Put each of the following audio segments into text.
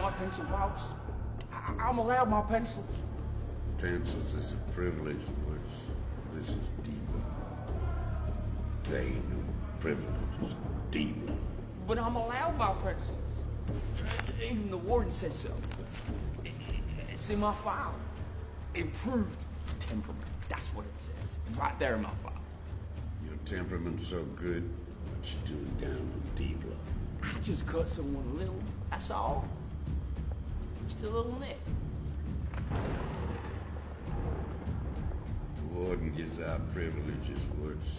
my pencil box. I'm allowed my pencils. Pencils is a privilege, Woods. This is diva. There ain't no privileges in diva. But I'm allowed my pencils. Even the warden said so. It's in my file. Improved temperament. That's what it says. Right there in my file. Your temperament's so good, what you doing down on D-block? I just cut someone a little. That's all. Just a little nick. The warden gives out privileges, Woods.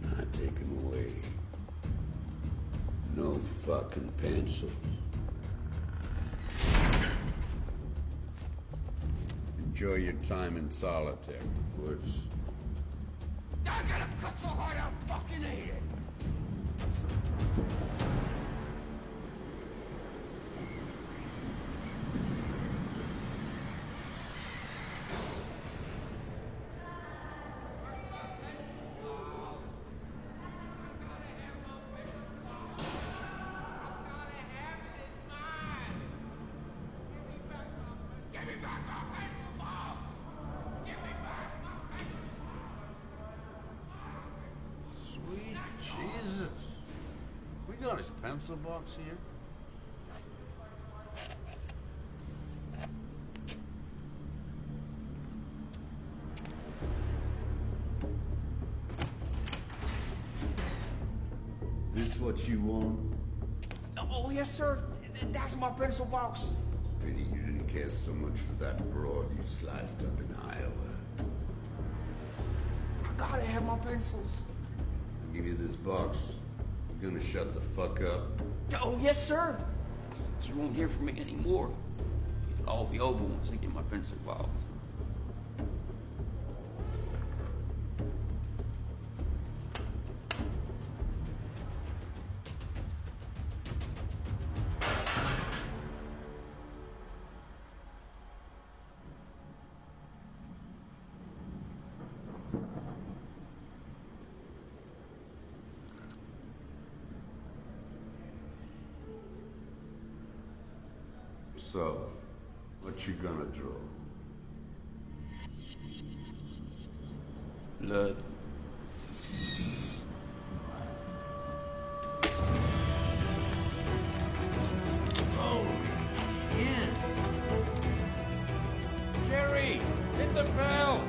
I take them away. No fucking pencils. Enjoy your time in solitary, Woods. I'm gonna cut your heart out fucking head! Sweet Jesus. We got his pencil box here. This what you want? Oh, yes, sir. That's my pencil box. Pity you didn't care so much for that broad you sliced up in Iowa. I gotta have my pencils. I'll give you this box. You're gonna shut the fuck up? Oh, yes, sir. So you won't hear from me anymore. It'll all be over once I get my pencil box. So, what you gonna draw? Blood. Oh, yeah. Jerry, hit the bell.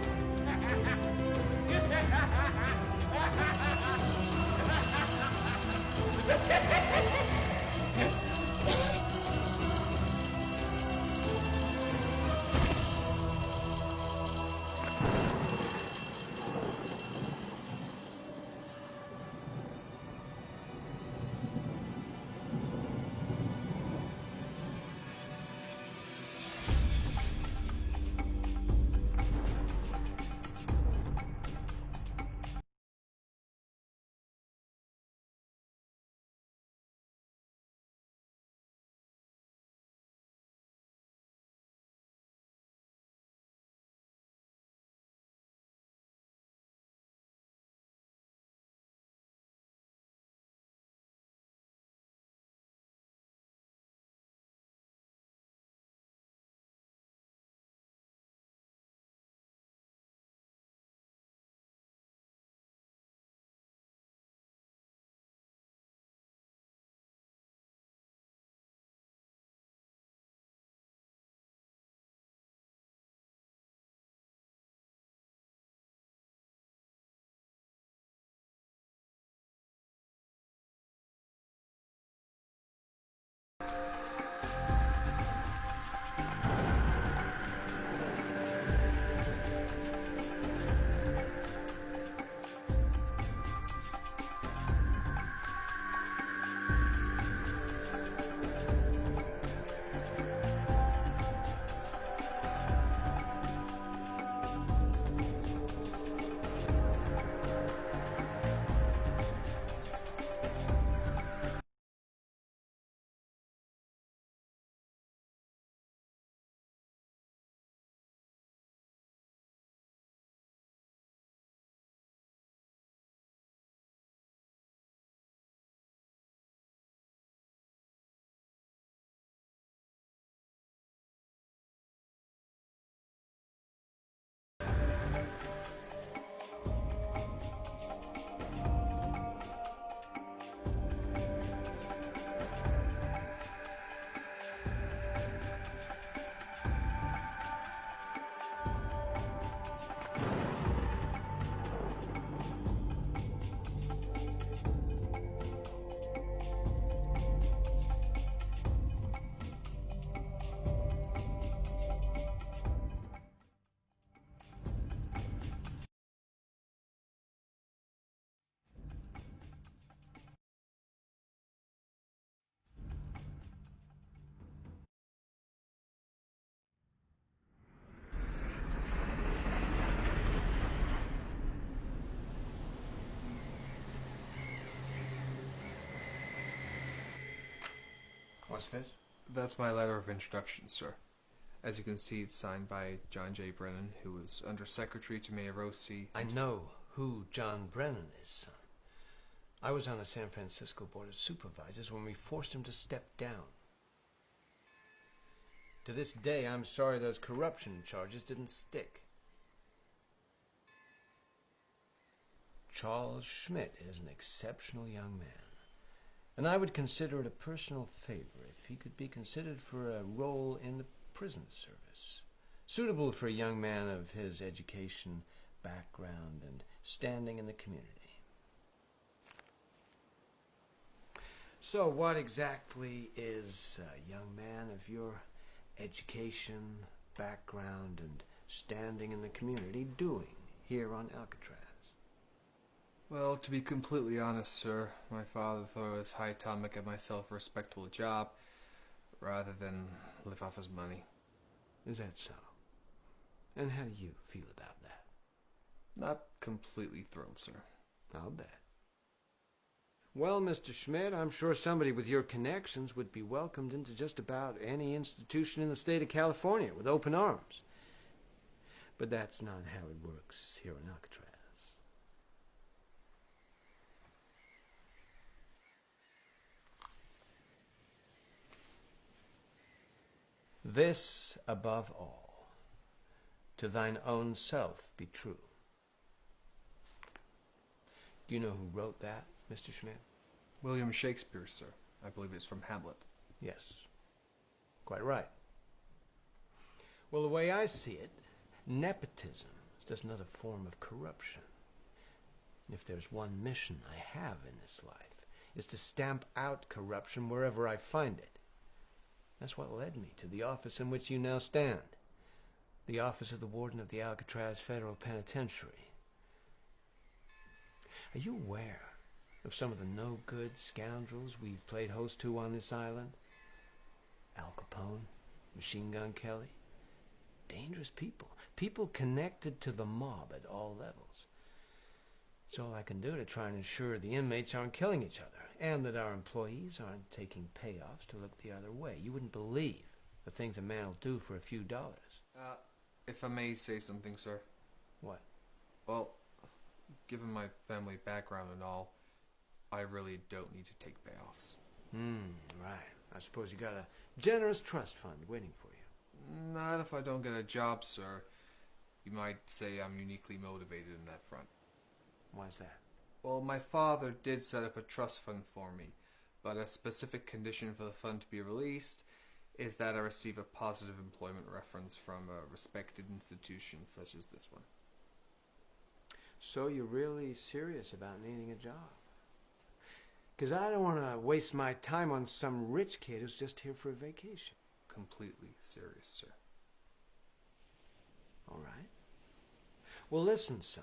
What's this? That's my letter of introduction, sir. As you can see, it's signed by John J. Brennan, who was Undersecretary to Mayor Rossi. I know who John Brennan is, son. I was on the San Francisco Board of Supervisors when we forced him to step down. To this day, I'm sorry those corruption charges didn't stick. Charles Schmidt is an exceptional young man, and I would consider it a personal favor if he could be considered for a role in the prison service, suitable for a young man of his education, background, and standing in the community. So what exactly is a young man of your education, background, and standing in the community doing here on Alcatraz? Well, to be completely honest, sir, my father thought it was high time to get myself a respectable job, rather than live off his money. Is that so? And how do you feel about that? Not completely thrilled, sir. I'll bet. Well, Mr. Schmidt, I'm sure somebody with your connections would be welcomed into just about any institution in the state of California with open arms. But that's not how it works here in Alcatraz. This above all, to thine own self be true. Do you know who wrote that, Mr. Schmidt? William Shakespeare, sir. I believe it's from Hamlet. Yes, quite right. Well, the way I see it, nepotism is just another form of corruption. And if there's one mission I have in this life, is to stamp out corruption wherever I find it. That's what led me to the office in which you now stand, the office of the Warden of the Alcatraz Federal Penitentiary. Are you aware of some of the no-good scoundrels we've played host to on this island? Al Capone, Machine Gun Kelly. Dangerous people. People connected to the mob at all levels. It's all I can do to try and ensure the inmates aren't killing each other, and that our employees aren't taking payoffs to look the other way. You wouldn't believe the things a man will do for a few dollars. If I may say something, sir. What? Well, given my family background and all, I really don't need to take payoffs. Right. I suppose you got a generous trust fund waiting for you. Not if I don't get a job, sir. You might say I'm uniquely motivated in that front. Why's that? Well, my father did set up a trust fund for me, but a specific condition for the fund to be released is that I receive a positive employment reference from a respected institution such as this one. So you're really serious about needing a job? Because I don't want to waste my time on some rich kid who's just here for a vacation. Completely serious, sir. All right. Well, listen, son.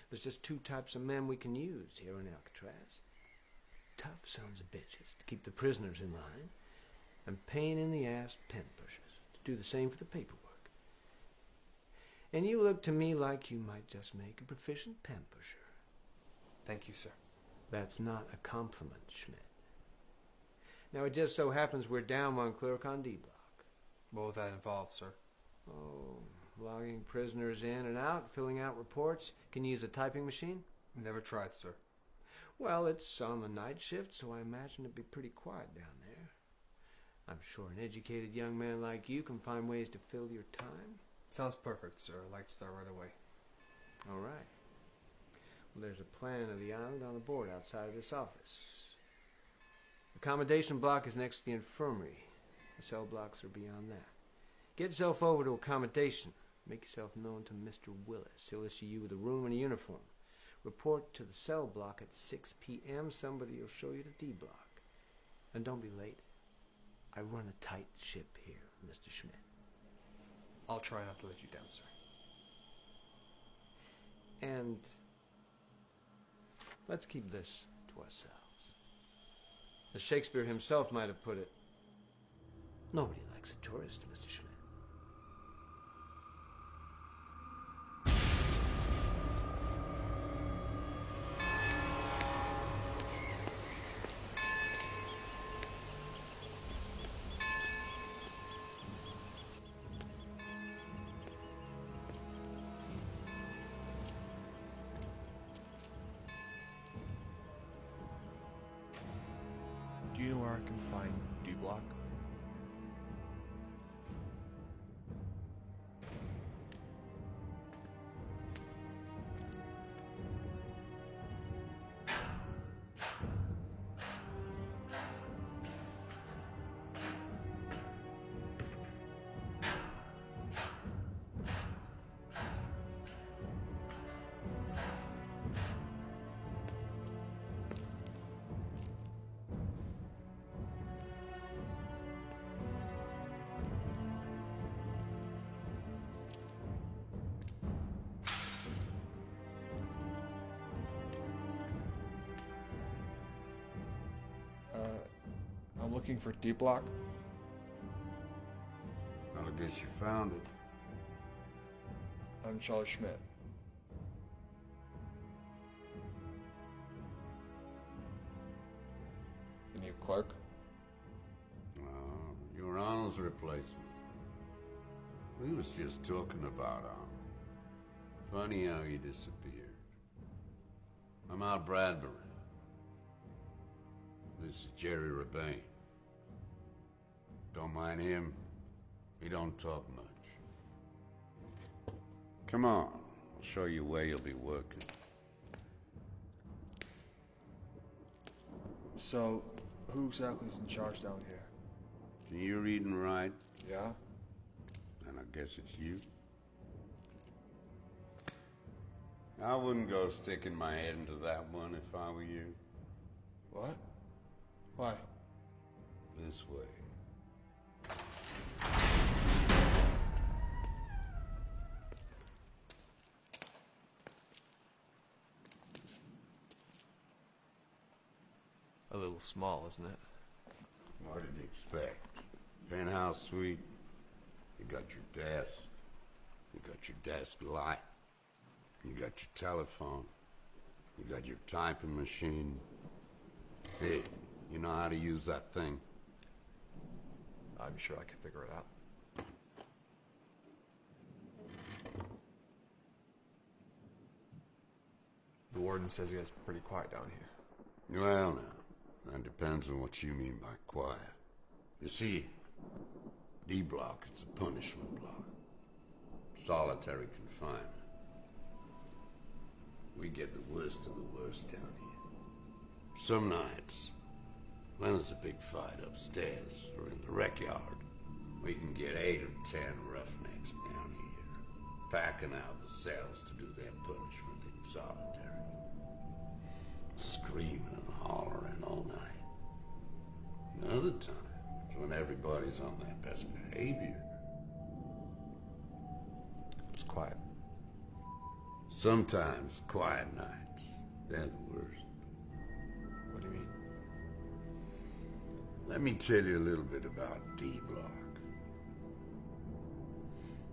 There's just two types of men we can use here in Alcatraz. Tough sons of bitches to keep the prisoners in line, and pain-in-the-ass pen pushers to do the same for the paperwork. And you look to me like you might just make a proficient pen pusher. Thank you, sir. That's not a compliment, Schmidt. Now, it just so happens we're down one clerk on D block. What will that involve, sir? Oh, logging prisoners in and out, filling out reports. Can you use a typing machine? Never tried, sir. Well, it's on the night shift, so I imagine it'd be pretty quiet down there. I'm sure an educated young man like you can find ways to fill your time. Sounds perfect, sir. I'd like to start right away. All right. Well, there's a plan of the island on the board outside of this office. Accommodation block is next to the infirmary. The cell blocks are beyond that. Get yourself over to accommodation. Make yourself known to Mr. Willis. He'll issue you with a room and a uniform. Report to the cell block at 6 p.m. Somebody will show you the D block. And don't be late. I run a tight ship here, Mr. Schmidt. I'll try not to let you down, sir. And let's keep this to ourselves. As Shakespeare himself might have put it, nobody likes a tourist, Mr. Schmidt. Do you know where I can find D Block? I'm looking for D Block. Well, I guess you found it. I'm Charlie Schmidt. The new clerk? You're Arnold's replacement. We was just talking about Arnold. Funny how he disappeared. I'm Al Bradbury. This is Jerry Rebane. Don't mind him. He don't talk much. Come on. I'll show you where you'll be working. So, who exactly is in charge down here? Can you read and write? Yeah? And I guess it's you. I wouldn't go sticking my head into that one if I were you. What? Why? This way. A little small, isn't it? What did you expect? Penthouse suite. You got your desk. You got your desk light. You got your telephone. You got your typing machine. Hey, you know how to use that thing? I'm sure I can figure it out. The warden says he gets pretty quiet down here. Well, now, that depends on what you mean by quiet. You see, D block, it's a punishment block. Solitary confinement. We get the worst of the worst down here. Some nights, when there's a big fight upstairs or in the rec yard, we can get 8 or 10 roughnecks down here, packing out the cells to do their punishment in solitary. Screaming and hollering all night. And other times, when everybody's on their best behavior, It's quiet. sometimes quiet nights, they're the worst. What do you mean? Let me tell you a little bit about D Block.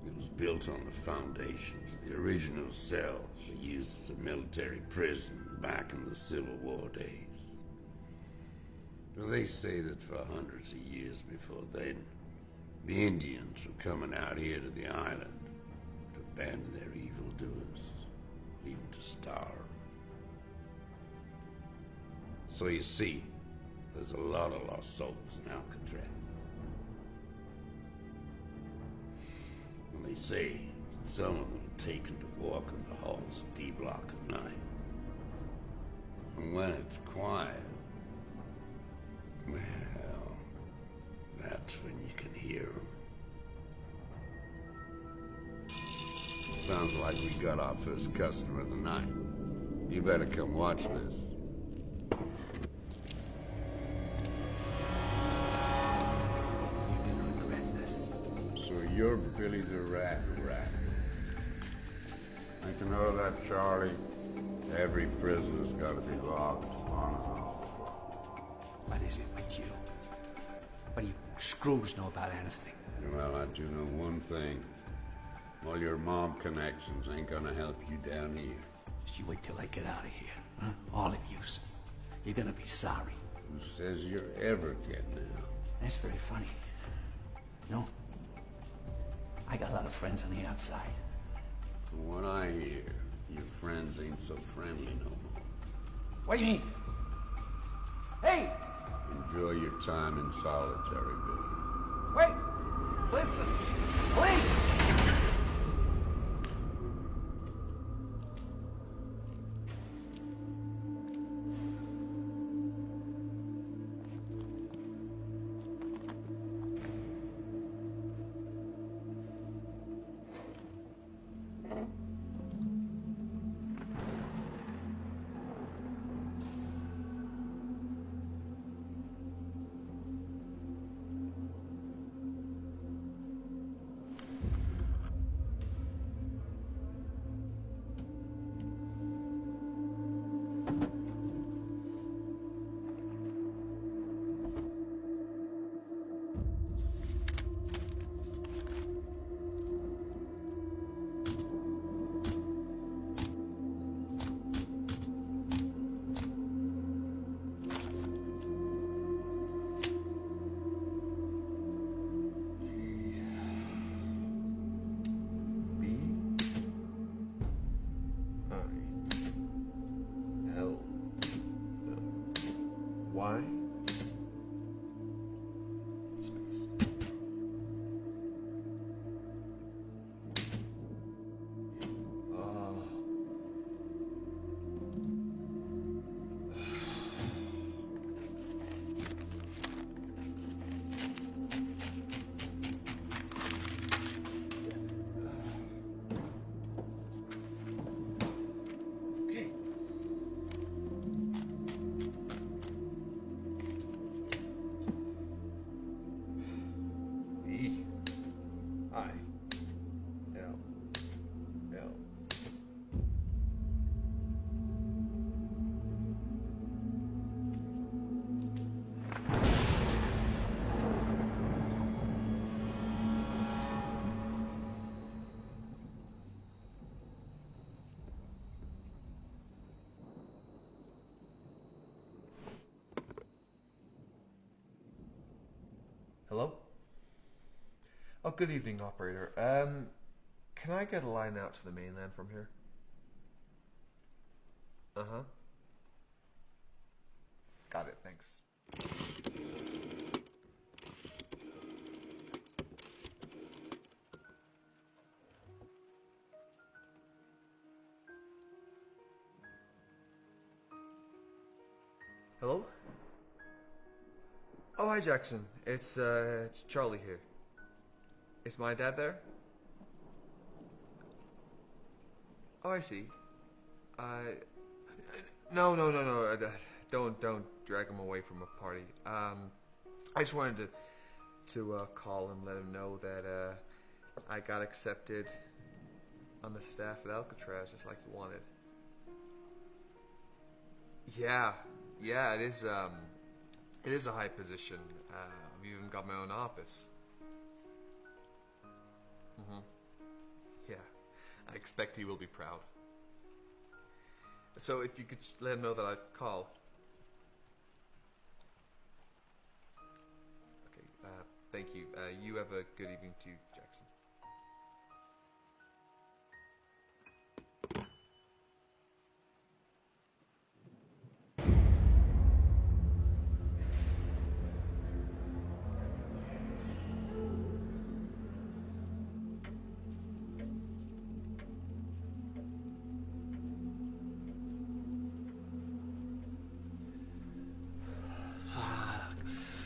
It was built on the foundations of the original cells used as a military prison back in the Civil War days. Well, they say that for hundreds of years before then, the Indians were coming out here to the island to abandon their evildoers, leave them to starve. So you see, there's a lot of lost souls in Alcatraz. And they say some of them are taken to walk in the halls of D Block at night. And when it's quiet, well, that's when you can hear them. Sounds like we got our first customer of the night. You better come watch this. You're gonna regret this. So you're Billy the Rat. Make a note of that, Charlie. Every prisoner's got to be locked on and off. What is it with you? What do you screws know about anything? Well, I do know one thing. All your mob connections ain't gonna help you down here. Just you wait till I get out of here. Huh? All of yous. You're gonna be sorry. Who says you're ever getting out? That's very funny. No. I got a lot of friends on the outside. From what I hear, your friends ain't so friendly no more. What do you mean? Hey! In Enjoy your time in solitary, Billy. Wait! Listen! Please! Why? Okay. E I L L. Hello? Oh, good evening, operator. Can I get a line out to the mainland from here? Uh-huh. Got it, thanks. Hello? Oh, hi, Jackson. It's Charlie here. Is my dad there? Oh, I see. No. Don't drag him away from a party. I just wanted to call and let him know that I got accepted on the staff at Alcatraz, just like you wanted. Yeah, it is. It is a high position. I've even got my own office. Yeah, I expect he will be proud. So if you could let him know that I called. Okay, thank you. You have a good evening too, Jackson.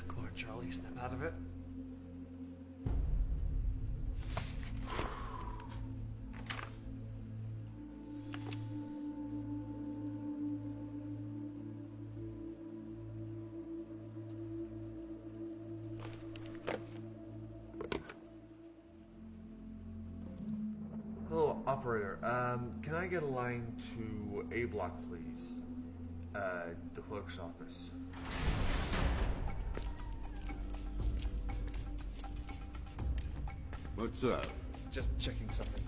Come on, Charlie, snap out of it. Hello, operator. Can I get a line to A block, please? The clerk's office. What's up? Just checking something.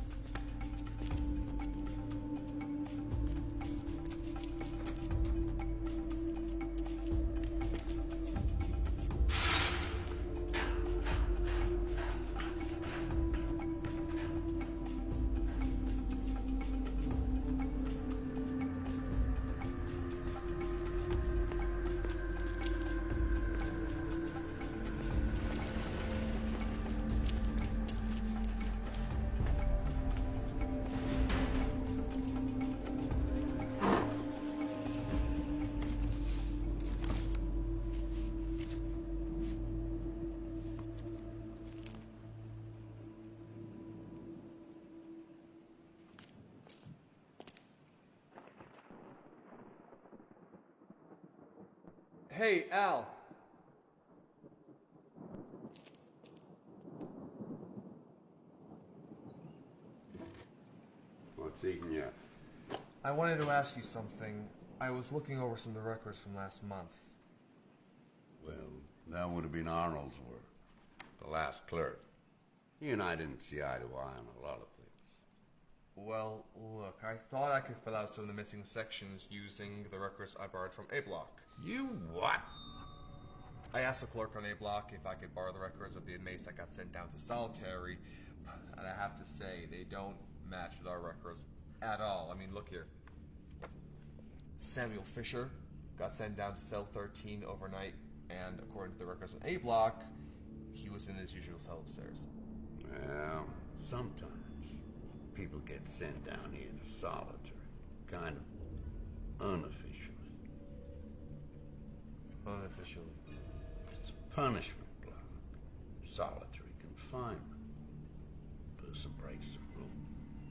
Hey, Al. What's eating you? I wanted to ask you something. I was looking over some of the records from last month. Well, that would have been Arnold's work. The last clerk. You and I didn't see eye to eye on a lot of things. Well, look, I thought I could fill out some of the missing sections using the records I borrowed from A Block. You what? I asked the clerk on A Block if I could borrow the records of the inmates that got sent down to solitary, and I have to say, they don't match with our records at all. I mean, look here. Samuel Fisher got sent down to cell 13 overnight, and according to the records on A Block, he was in his usual cell upstairs. Well, sometimes people get sent down here to solitary, kind of unofficially. Unofficially. It's a punishment block. Solitary confinement. Person breaks the rule,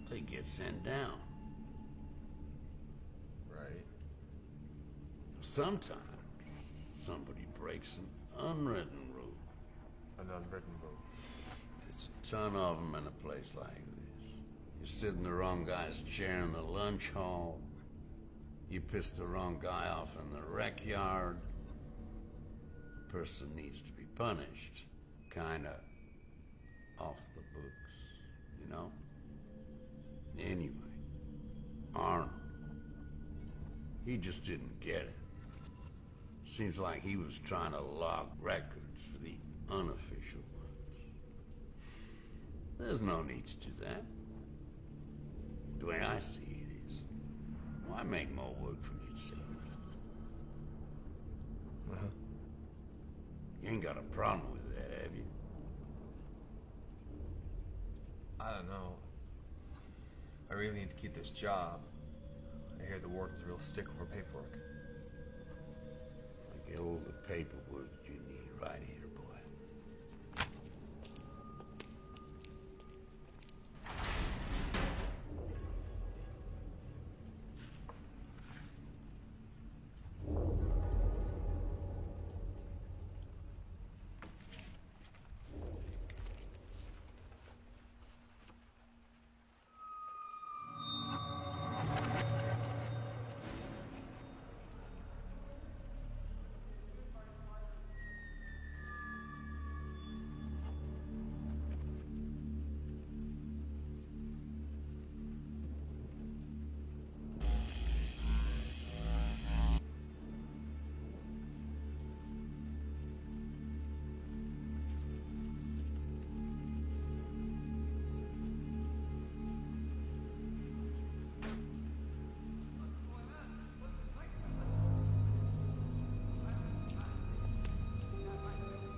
they get sent down. Right. Sometimes somebody breaks an unwritten rule. An unwritten rule. There's a ton of them in a place like this. You sit in the wrong guy's chair in the lunch hall. You piss the wrong guy off in the rec yard. The person needs to be punished. Kinda off the books, you know? Anyway, Arnold. He just didn't get it. Seems like he was trying to log records for the unofficial ones. There's no need to do that. The way I see it is, why make more work for yourself? Uh-huh. You ain't got a problem with that, have you? I don't know. I really need to keep this job. I hear the warden's a real stickler for paperwork. I get all the paperwork you need right here, boy.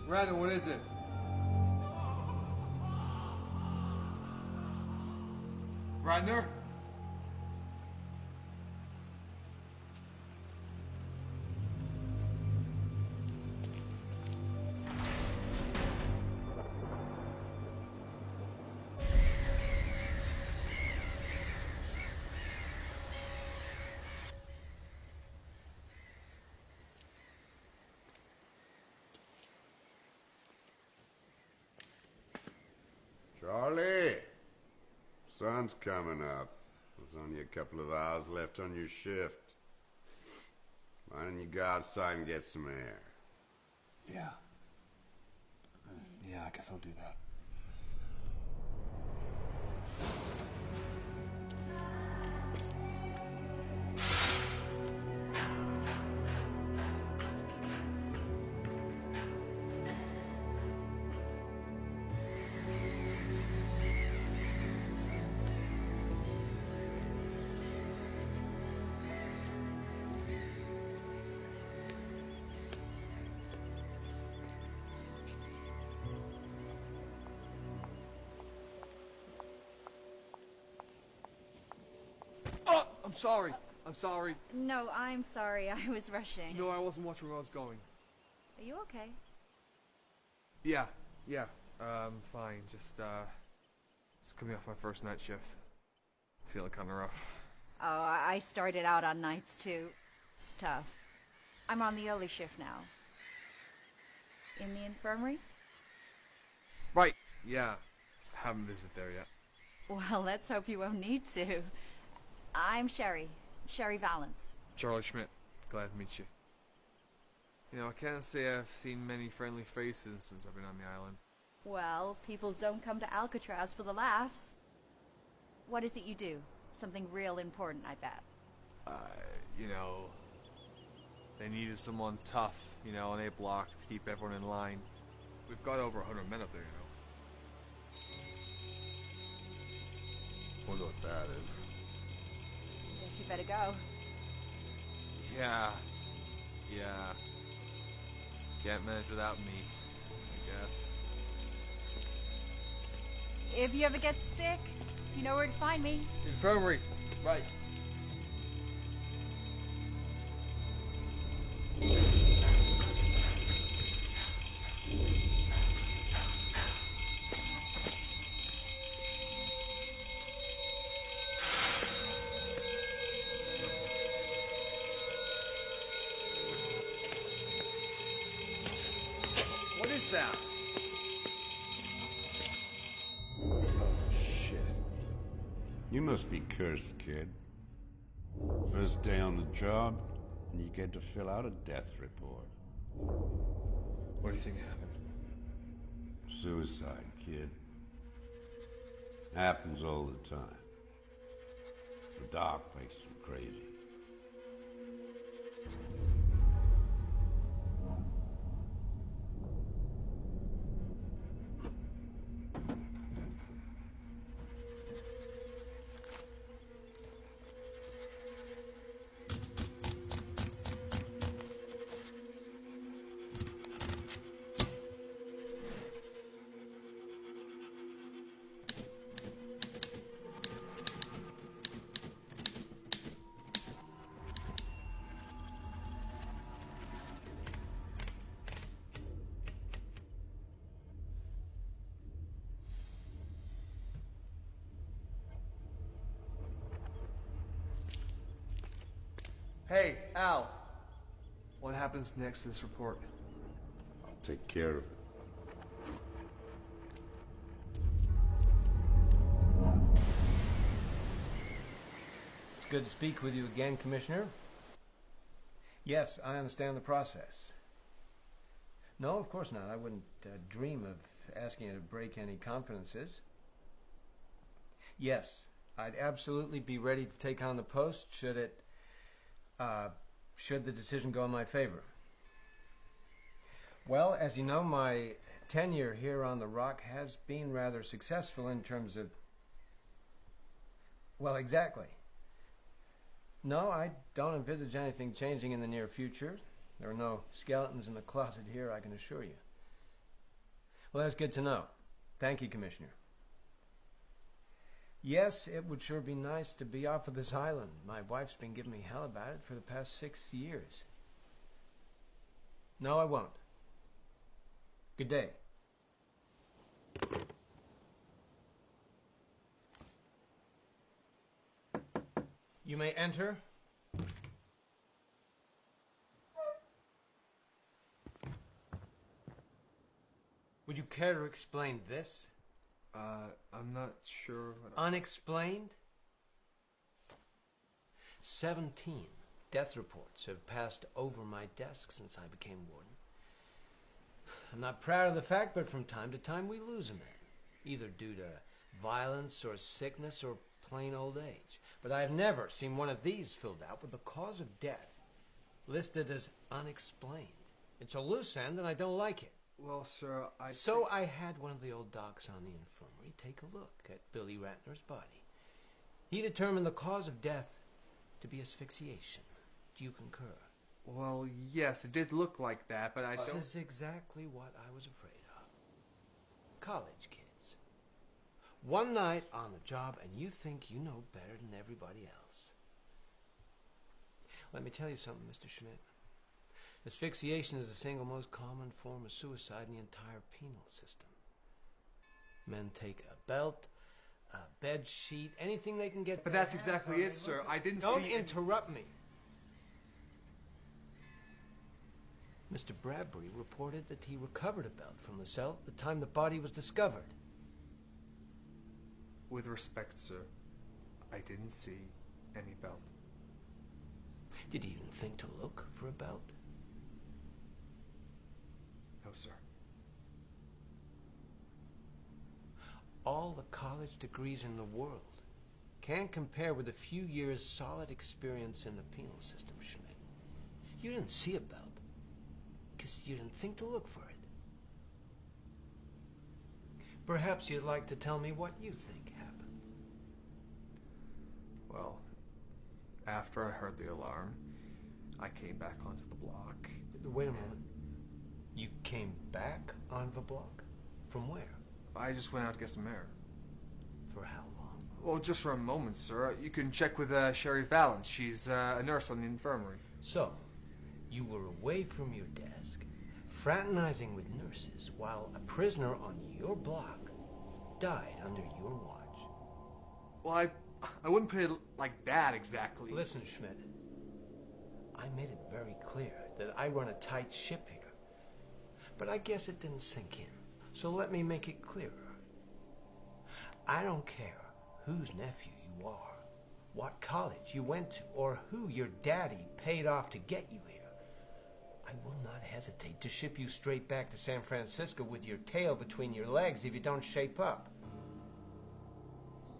Brandon, what is it? Radner? Charlie! Sun's coming up. There's only a couple of hours left on your shift. Why don't you go outside and get some air? Yeah. Yeah, I guess I'll do that. Oh, I'm sorry. I'm sorry. No, I'm sorry. I was rushing. No, I wasn't watching where I was going. Are you okay? Yeah. Fine. Just coming off my first night shift. Feeling kind of rough. Oh, I started out on nights too. It's tough. I'm on the early shift now. In the infirmary? Right, yeah. Haven't visited there yet. Well, let's hope you won't need to. I'm Sherry. Sherry Valance. Charlie Schmidt. Glad to meet you. You know, I can't say I've seen many friendly faces since I've been on the island. Well, people don't come to Alcatraz for the laughs. What is it you do? Something real important, I bet. You know, they needed someone tough, you know, on A block to keep everyone in line. We've got over 100 men up there, you know. Wonder what that is. Guess you better go. Yeah. Can't manage without me, I guess. If you ever get sick, you know where to find me. Infirmary. Right. What is that? Shit. You must be cursed, kid. First day on the job, and you get to fill out a death report. What do you think happened? Suicide, kid. Happens all the time. The doc makes them crazy. Hey, Al. What happens next to this report? I'll take care of it. It's good to speak with you again, Commissioner. Yes, I understand the process. No, of course not. I wouldn't dream of asking you to break any confidences. Yes, I'd absolutely be ready to take on the post should the decision go in my favor. Well, as you know, my tenure here on the Rock has been rather successful in terms of... Well, exactly. No, I don't envisage anything changing in the near future. There are no skeletons in the closet here, I can assure you. Well, that's good to know. Thank you, Commissioner. Yes, it would sure be nice to be off of this island. My wife's been giving me hell about it for the past 6 years. No, I won't. Good day. You may enter. Would you care to explain this? I'm not sure what Unexplained? 17 death reports have passed over my desk since I became warden. I'm not proud of the fact, but from time to time we lose a man, either due to violence or sickness or plain old age. But I have never seen one of these filled out with the cause of death listed as unexplained. It's a loose end and I don't like it. Well, sir, So I had one of the old docs on the infirmary take a look at Billy Ratner's body. He determined the cause of death to be asphyxiation. Do you concur? Well, yes, it did look like that, but I This don't... is exactly what I was afraid of. College kids. One night on the job and you think you know better than everybody else. Let me tell you something, Mr. Schmidt. Asphyxiation is the single most common form of suicide in the entire penal system. Men take a belt, a bed sheet, anything they can get. But that's exactly it, sir. I didn't see... Don't interrupt me. Mr. Bradbury reported that he recovered a belt from the cell at the time the body was discovered. With respect, sir, I didn't see any belt. Did he even think to look for a belt? No, sir. All the college degrees in the world can't compare with a few years' solid experience in the penal system, Schmidt. You didn't see a belt because you didn't think to look for it. Perhaps you'd like to tell me what you think happened. Well, after I heard the alarm, I came back onto the block. Wait a moment. You came back onto the block? From where? I just went out to get some air. For how long? Well, just for a moment, sir. You can check with Sherry Valance. She's a nurse on the infirmary. So, you were away from your desk, fraternizing with nurses, while a prisoner on your block died under your watch. Well, I wouldn't put it like that exactly. Listen, Schmidt. I made it very clear that I run a tight ship here. But I guess it didn't sink in. So let me make it clearer. I don't care whose nephew you are, what college you went to, or who your daddy paid off to get you here. I will not hesitate to ship you straight back to San Francisco with your tail between your legs if you don't shape up.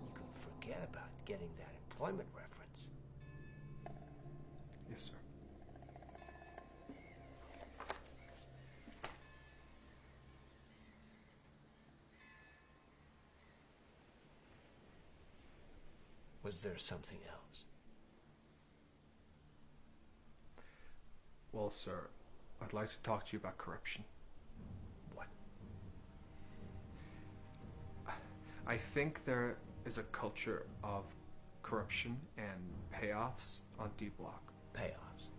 You can forget about getting that employment reference. Yes, sir. Was there something else? Well, sir, I'd like to talk to you about corruption. What? I think there is a culture of corruption and payoffs on D Block. Payoffs.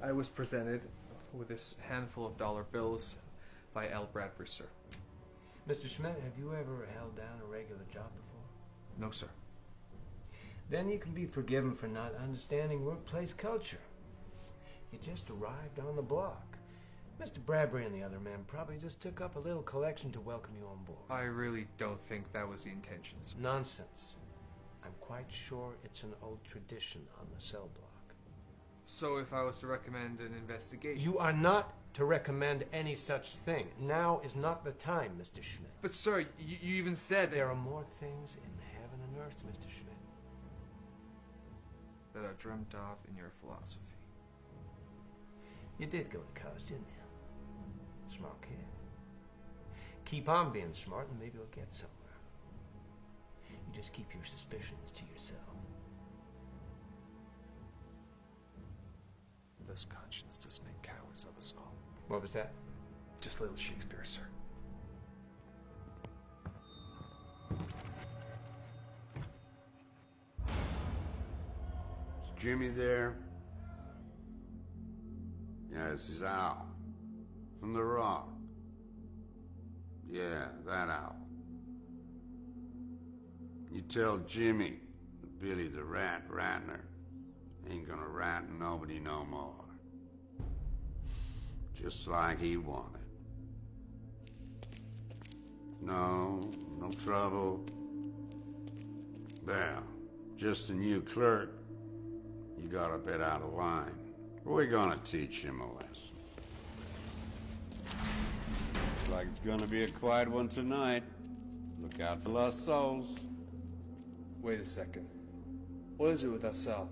I was presented with this handful of dollar bills by L. Bradbury, sir. Mr. Schmidt, have you ever held down a regular job before? No, sir. Then you can be forgiven for not understanding workplace culture. You just arrived on the block. Mr. Bradbury and the other men probably just took up a little collection to welcome you on board. I really don't think that was the intentions. Nonsense. I'm quite sure it's an old tradition on the cell block. So if I was to recommend an investigation... You are not to recommend any such thing. Now is not the time, Mr. Schmidt. But sir, you even said that... There are more things in heaven and earth, Mr. Schmidt. that are dreamt of in your philosophy. You did go to college, didn't you? Smart kid. Keep on being smart and maybe you'll get somewhere. You just keep your suspicions to yourself. Thus conscience does make cowards of us all. What was that? Just a little Shakespeare, sir. Is Jimmy there? Yeah, it's his owl. From the Rock. Yeah, that owl. You tell Jimmy that Billy the Rat Ratner ain't gonna rat nobody no more. Just like he wanted. No trouble. Well, just a new clerk. You got a bit out of line. We're gonna teach him a lesson. Looks like it's gonna be a quiet one tonight. Look out for lost souls. Wait a second. What is it with that cell?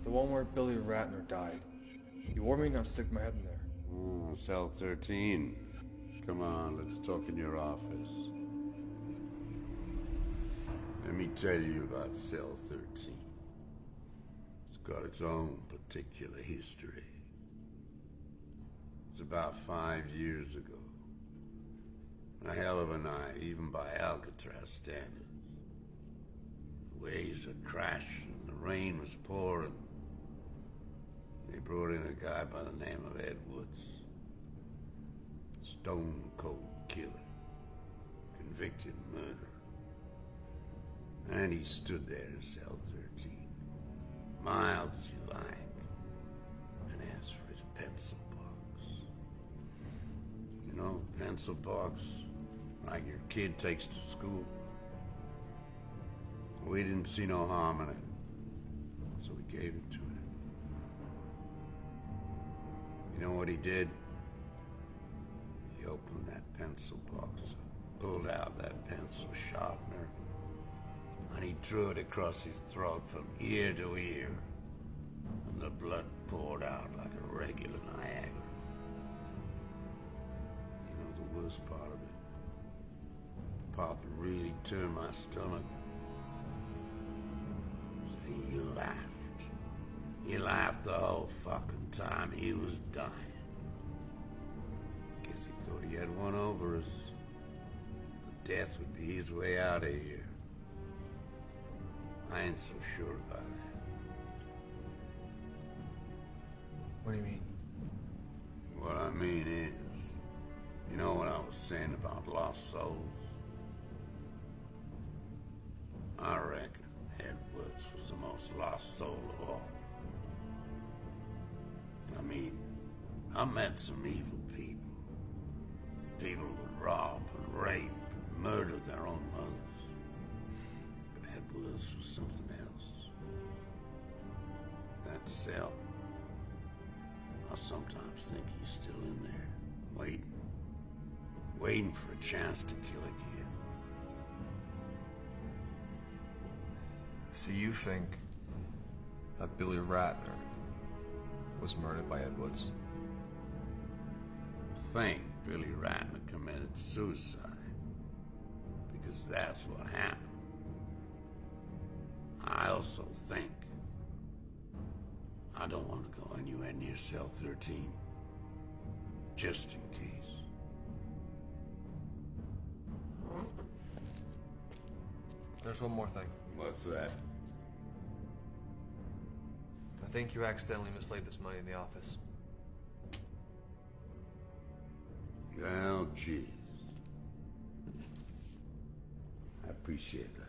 The one where Billy Ratner died. You warned me not to stick my head in there. Oh, cell 13. Come on, let's talk in your office. Let me tell you about cell 13. It's got its own particular history. It's about 5 years ago. A hell of a night, even by Alcatraz standards. The waves were crashing, the rain was pouring. They brought in a guy by the name of Ed Woods. Stone cold killer. Convicted murderer. And he stood there in cell 13. Mild as you like. And asked for his pencil box. You know, pencil box, like your kid takes to school. We didn't see no harm in it, so we gave it to him. You know what he did? He opened that pencil box, pulled out that pencil sharpener, and he drew it across his throat from ear to ear, and the blood poured out like a regular Niagara. You know the worst part of it? The part that really turned my stomach? He laughed. He laughed the whole fucking time he was dying. Guess he thought he had one over us. The death would be his way out of here. I ain't so sure about that. What do you mean? What I mean is, you know what I was saying about lost souls? I reckon Edwards was the most lost soul of all. I mean, I met some evil people. People would rob and rape and murder their own mothers. But Edwards was something else. That cell, I sometimes think he's still in there, waiting for a chance to kill again. So you think that Billy Ratner was murdered by Ed Woods? I think Billy Ratner committed suicide because that's what happened. I also think I don't want to go anywhere near cell 13, just in case. There's one more thing. What's that? I think you accidentally mislaid this money in the office. Well, jeez. I appreciate that.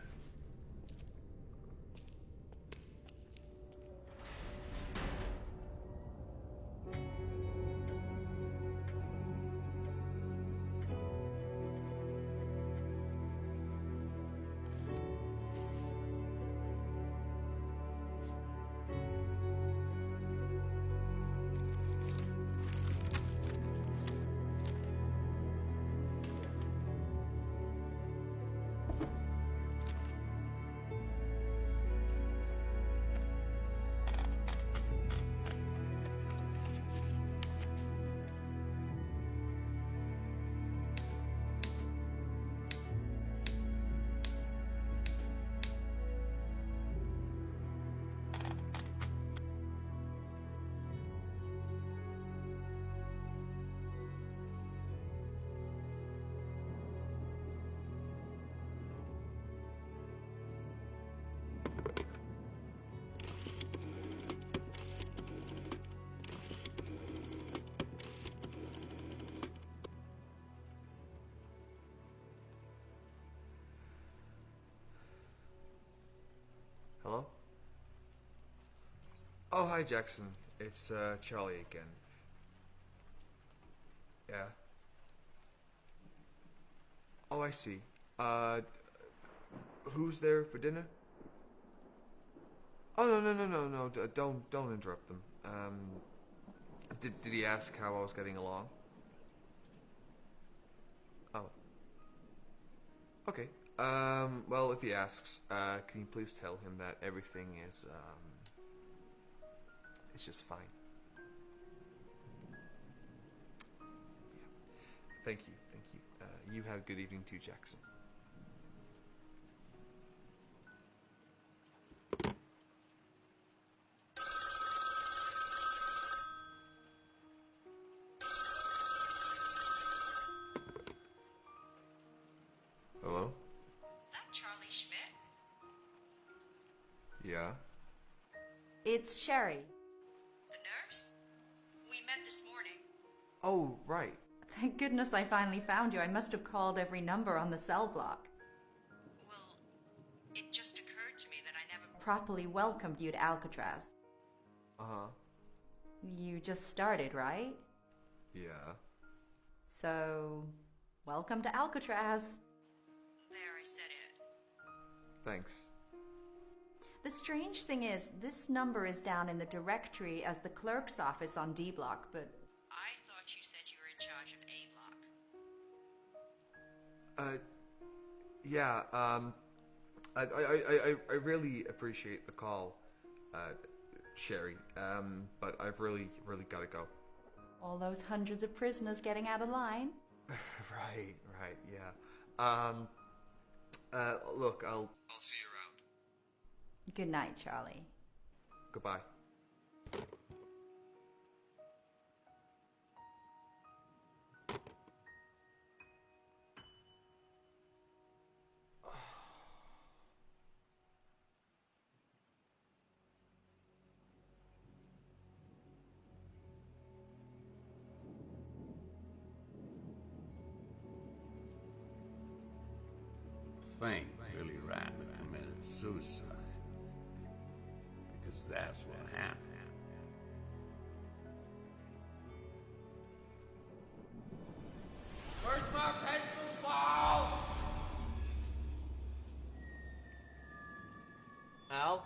Hello? Oh, hi, Jackson. It's Charlie again. Yeah. Oh, I see. Who's there for dinner? Oh, no. Don't interrupt them. Did he ask how I was getting along? Oh. Okay. Well, if he asks, can you please tell him that everything is, it's just fine. Yeah. Thank you. You have a good evening too, Jackson. Hello? Is that Charlie Schmidt? Yeah? It's Sherry. The nurse? We met this morning. Oh, right. Thank goodness I finally found you. I must have called every number on the cell block. Well, it just occurred to me that I never properly welcomed you to Alcatraz. Uh-huh. You just started, right? Yeah. So, welcome to Alcatraz. There, I said it. Thanks. The strange thing is, this number is down in the directory as the clerk's office on D block, but I thought you said you were in charge of A block. Yeah, I really appreciate the call, Sherry, but I've really gotta go. All those hundreds of prisoners getting out of line. Right, yeah. Look, I'll see you around. Good night, Charlie. Goodbye. Think Billy Rabbit committed suicide. Because that's what happened. Where's my pencil balls? Al?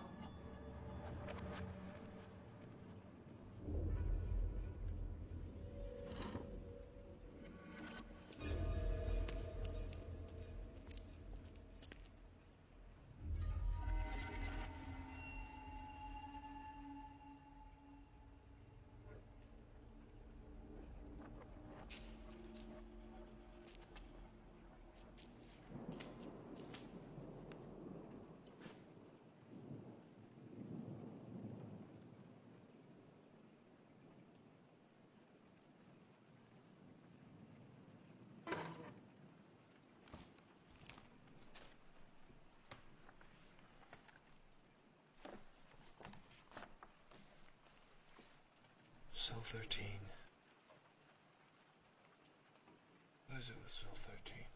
Cell 13. What is it with cell 13?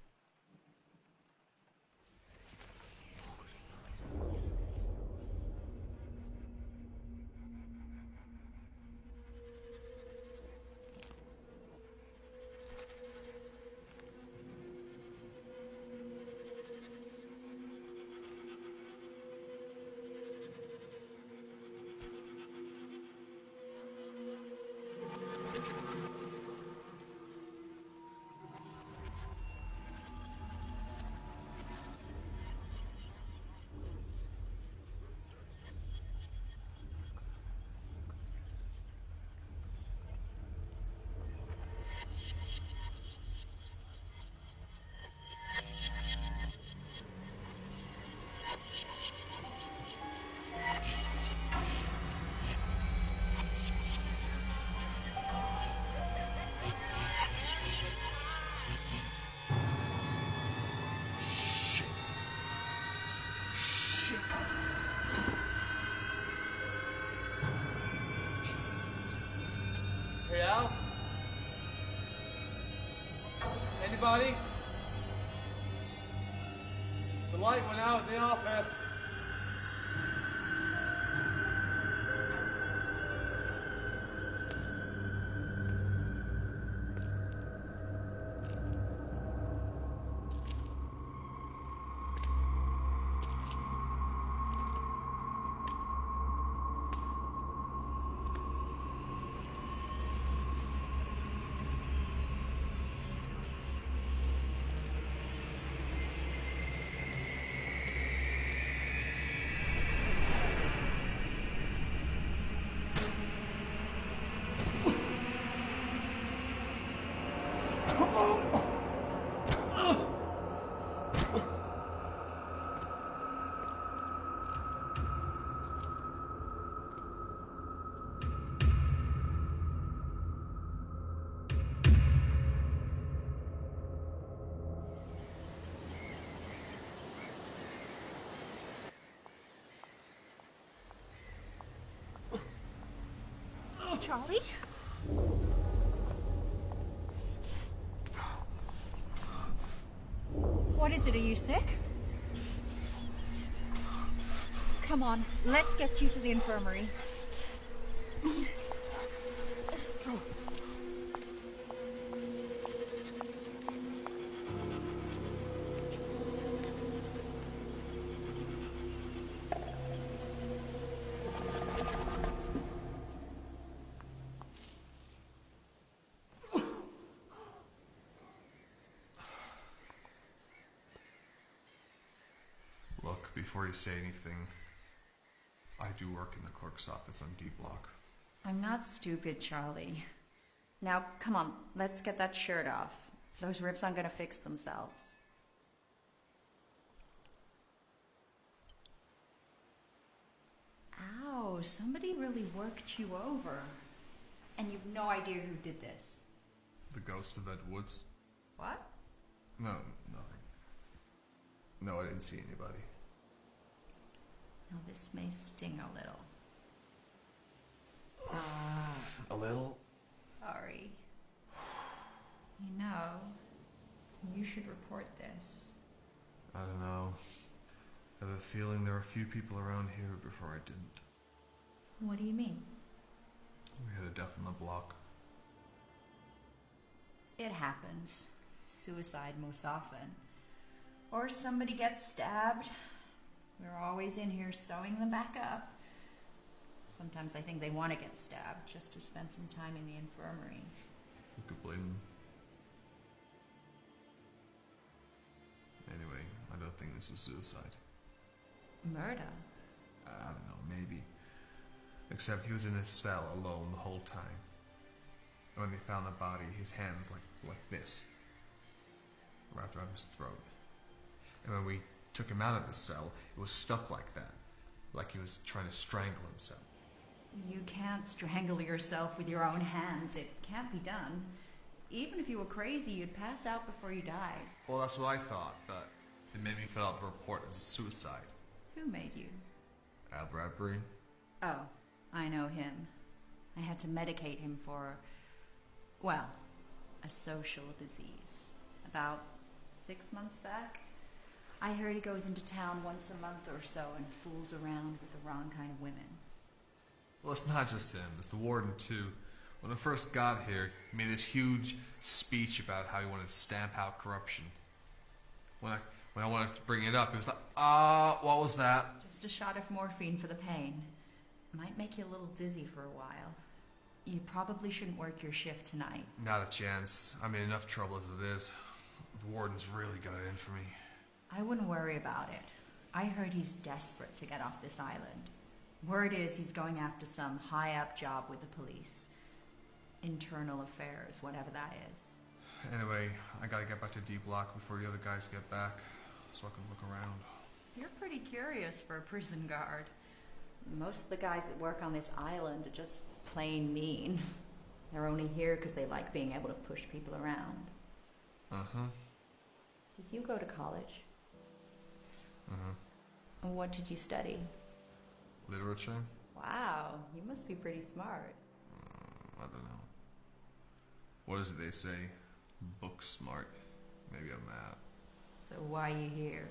Hey, Al? Anybody? The light went out in the office. Charlie? What is it? Are you sick? Come on, let's get you to the infirmary. before you say anything, I do work in the clerk's office on D Block. I'm not stupid, Charlie. Now, come on, let's get that shirt off. Those rips aren't gonna fix themselves. Ow, somebody really worked you over. And you've no idea who did this. The ghost of Ed Woods? What? No, nothing. No, I didn't see anybody. Now, this may sting a little. A little? Sorry. You know, you should report this. I don't know. I have a feeling there are a few people around here before I didn't. What do you mean? We had a death on the block. It happens. Suicide most often. Or somebody gets stabbed. We're always in here sewing them back up. Sometimes I think they want to get stabbed just to spend some time in the infirmary. Who could blame them? Anyway, I don't think this was suicide. Murder? I don't know, maybe. Except he was in his cell alone the whole time. And when they found the body, his hand was like this, wrapped around his throat. And when we took him out of his cell, it was stuck like that, like he was trying to strangle himself. You can't strangle yourself with your own hands. It can't be done. Even if you were crazy, you'd pass out before you died. Well, that's what I thought, but it made me fill out the report as a suicide. Who made you? Al Bradbury? Oh, I know him. I had to medicate him for, well, a social disease. About 6 months back. I heard he goes into town once a month or so and fools around with the wrong kind of women. Well, it's not just him. It's the warden, too. When I first got here, he made this huge speech about how he wanted to stamp out corruption. When I wanted to bring it up, he was like, what was that? Just a shot of morphine for the pain. Might make you a little dizzy for a while. You probably shouldn't work your shift tonight. Not a chance. I'm in enough trouble as it is. The warden's really got it in for me. I wouldn't worry about it. I heard he's desperate to get off this island. Word is he's going after some high-up job with the police. Internal affairs, whatever that is. Anyway, I gotta get back to D Block before the other guys get back, so I can look around. You're pretty curious for a prison guard. Most of the guys that work on this island are just plain mean. They're only here because they like being able to push people around. Uh-huh. Did you go to college? Uh-huh. What did you study? Literature? Wow, you must be pretty smart. I don't know. What is it they say? Book smart. Maybe I'm that. So why are you here?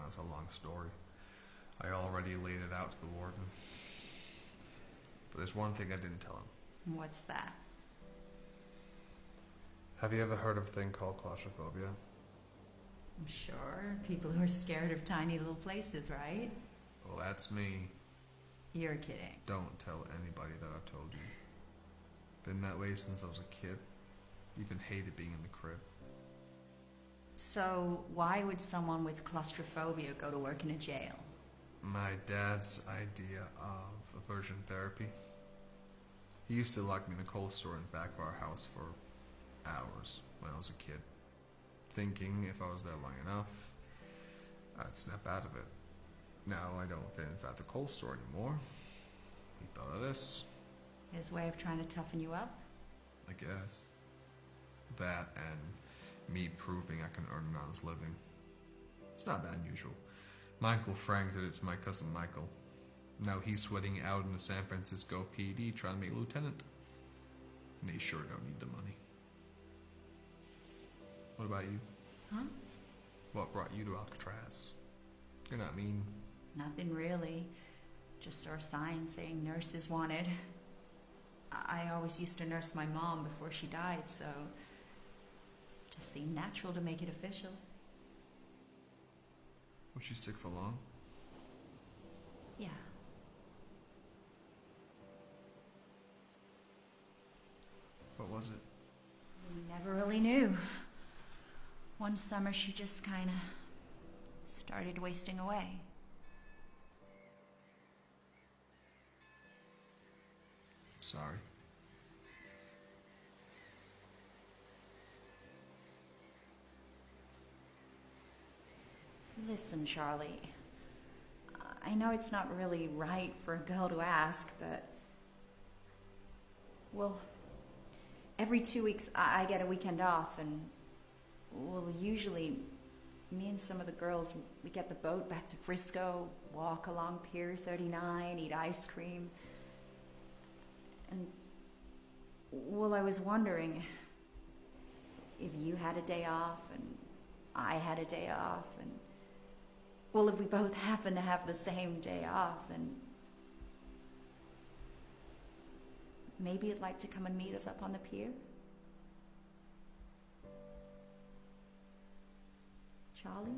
It's a long story. I already laid it out to the warden. But there's one thing I didn't tell him. What's that? Have you ever heard of a thing called claustrophobia? I'm sure. People who are scared of tiny little places, right? Well, that's me. You're kidding. Don't tell anybody that I've told you. Been that way since I was a kid. Even hated being in the crib. So why would someone with claustrophobia go to work in a jail? My dad's idea of aversion therapy. He used to lock me in the cold store in the back of our house for hours when I was a kid, thinking if I was there long enough, I'd snap out of it. Now I don't fit inside the cold store anymore. He thought of this. His way of trying to toughen you up? I guess. That and me proving I can earn an honest living. It's not that unusual. My Uncle Frank did it to my cousin Michael. Now he's sweating out in the San Francisco PD trying to make lieutenant. And they sure don't need the money. What about you? Huh? What brought you to Alcatraz? You're not mean. Nothing really. Just saw a sign saying nurses wanted. I always used to nurse my mom before she died, so it just seemed natural to make it official. Was she sick for long? Yeah. What was it? We never really knew. One summer she just kinda started wasting away. Sorry. Listen, Charlie. I know it's not really right for a girl to ask, but... Well, every 2 weeks I get a weekend off, and... Well, usually, me and some of the girls, we get the boat back to Frisco, walk along Pier 39, eat ice cream. And... Well, I was wondering... if you had a day off, and I had a day off, and... Well, if we both happen to have the same day off, then maybe you'd like to come and meet us up on the pier? Charlie?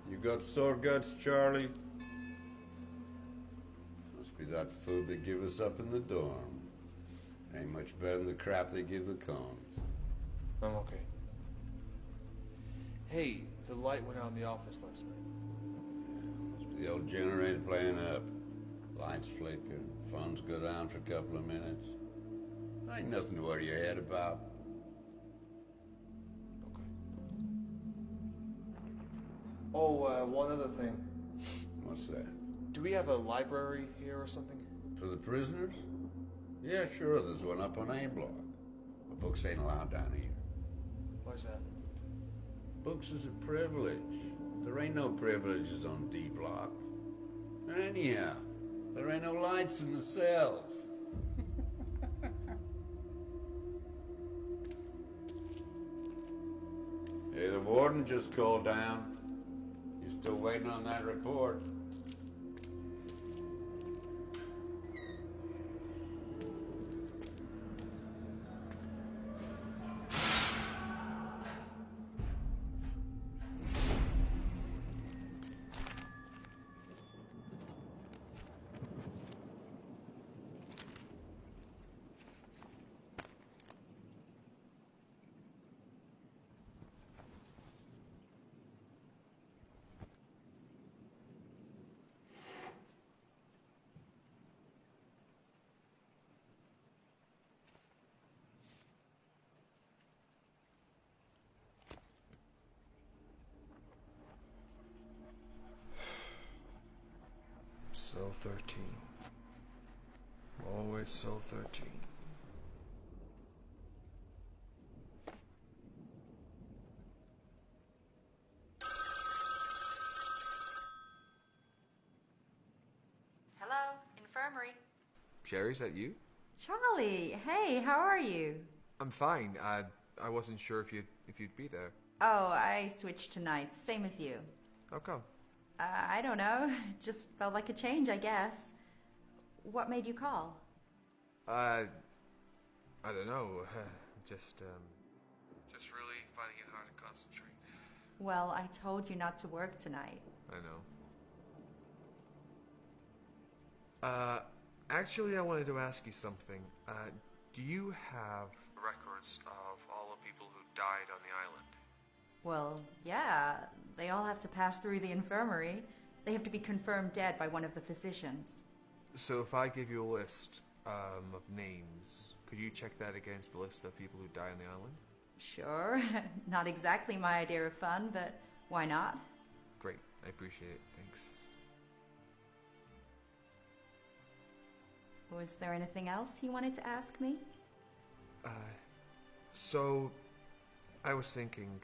You got sore guts, Charlie? Must be that food they give us up in the dorm. Ain't much better than the crap they give the cons. I'm okay. Hey, the light went out in the office last night. Yeah, must be the old generator playing up. Lights flicker, phones go down for a couple of minutes. Ain't nothing to worry your head about. Okay. Oh, one other thing. What's that? Do we have a library here or something? For the prisoners? Yeah, sure, there's one up on A block. But books ain't allowed down here. Why's that? Books is a privilege. There ain't no privileges on D block. And anyhow, there ain't no lights in the cells. Hey, the warden just called down. He's still waiting on that report. Cell 13. Always cell 13. Hello, infirmary. Sherry, is that you? Charlie, hey, how are you? I'm fine. I wasn't sure if you'd be there. Oh, I switched to nights, same as you. How come? I don't know. Just felt like a change, I guess. What made you call? I don't know. Just really finding it hard to concentrate. Well, I told you not to work tonight. I know. Actually, I wanted to ask you something. Do you have records of all the people who died on the island? Well, yeah. They all have to pass through the infirmary. They have to be confirmed dead by one of the physicians. So if I give you a list of names, could you check that against the list of people who die on the island? Sure. Not exactly my idea of fun, but why not? Great. I appreciate it. Thanks. Was there anything else you wanted to ask me? So I was thinking,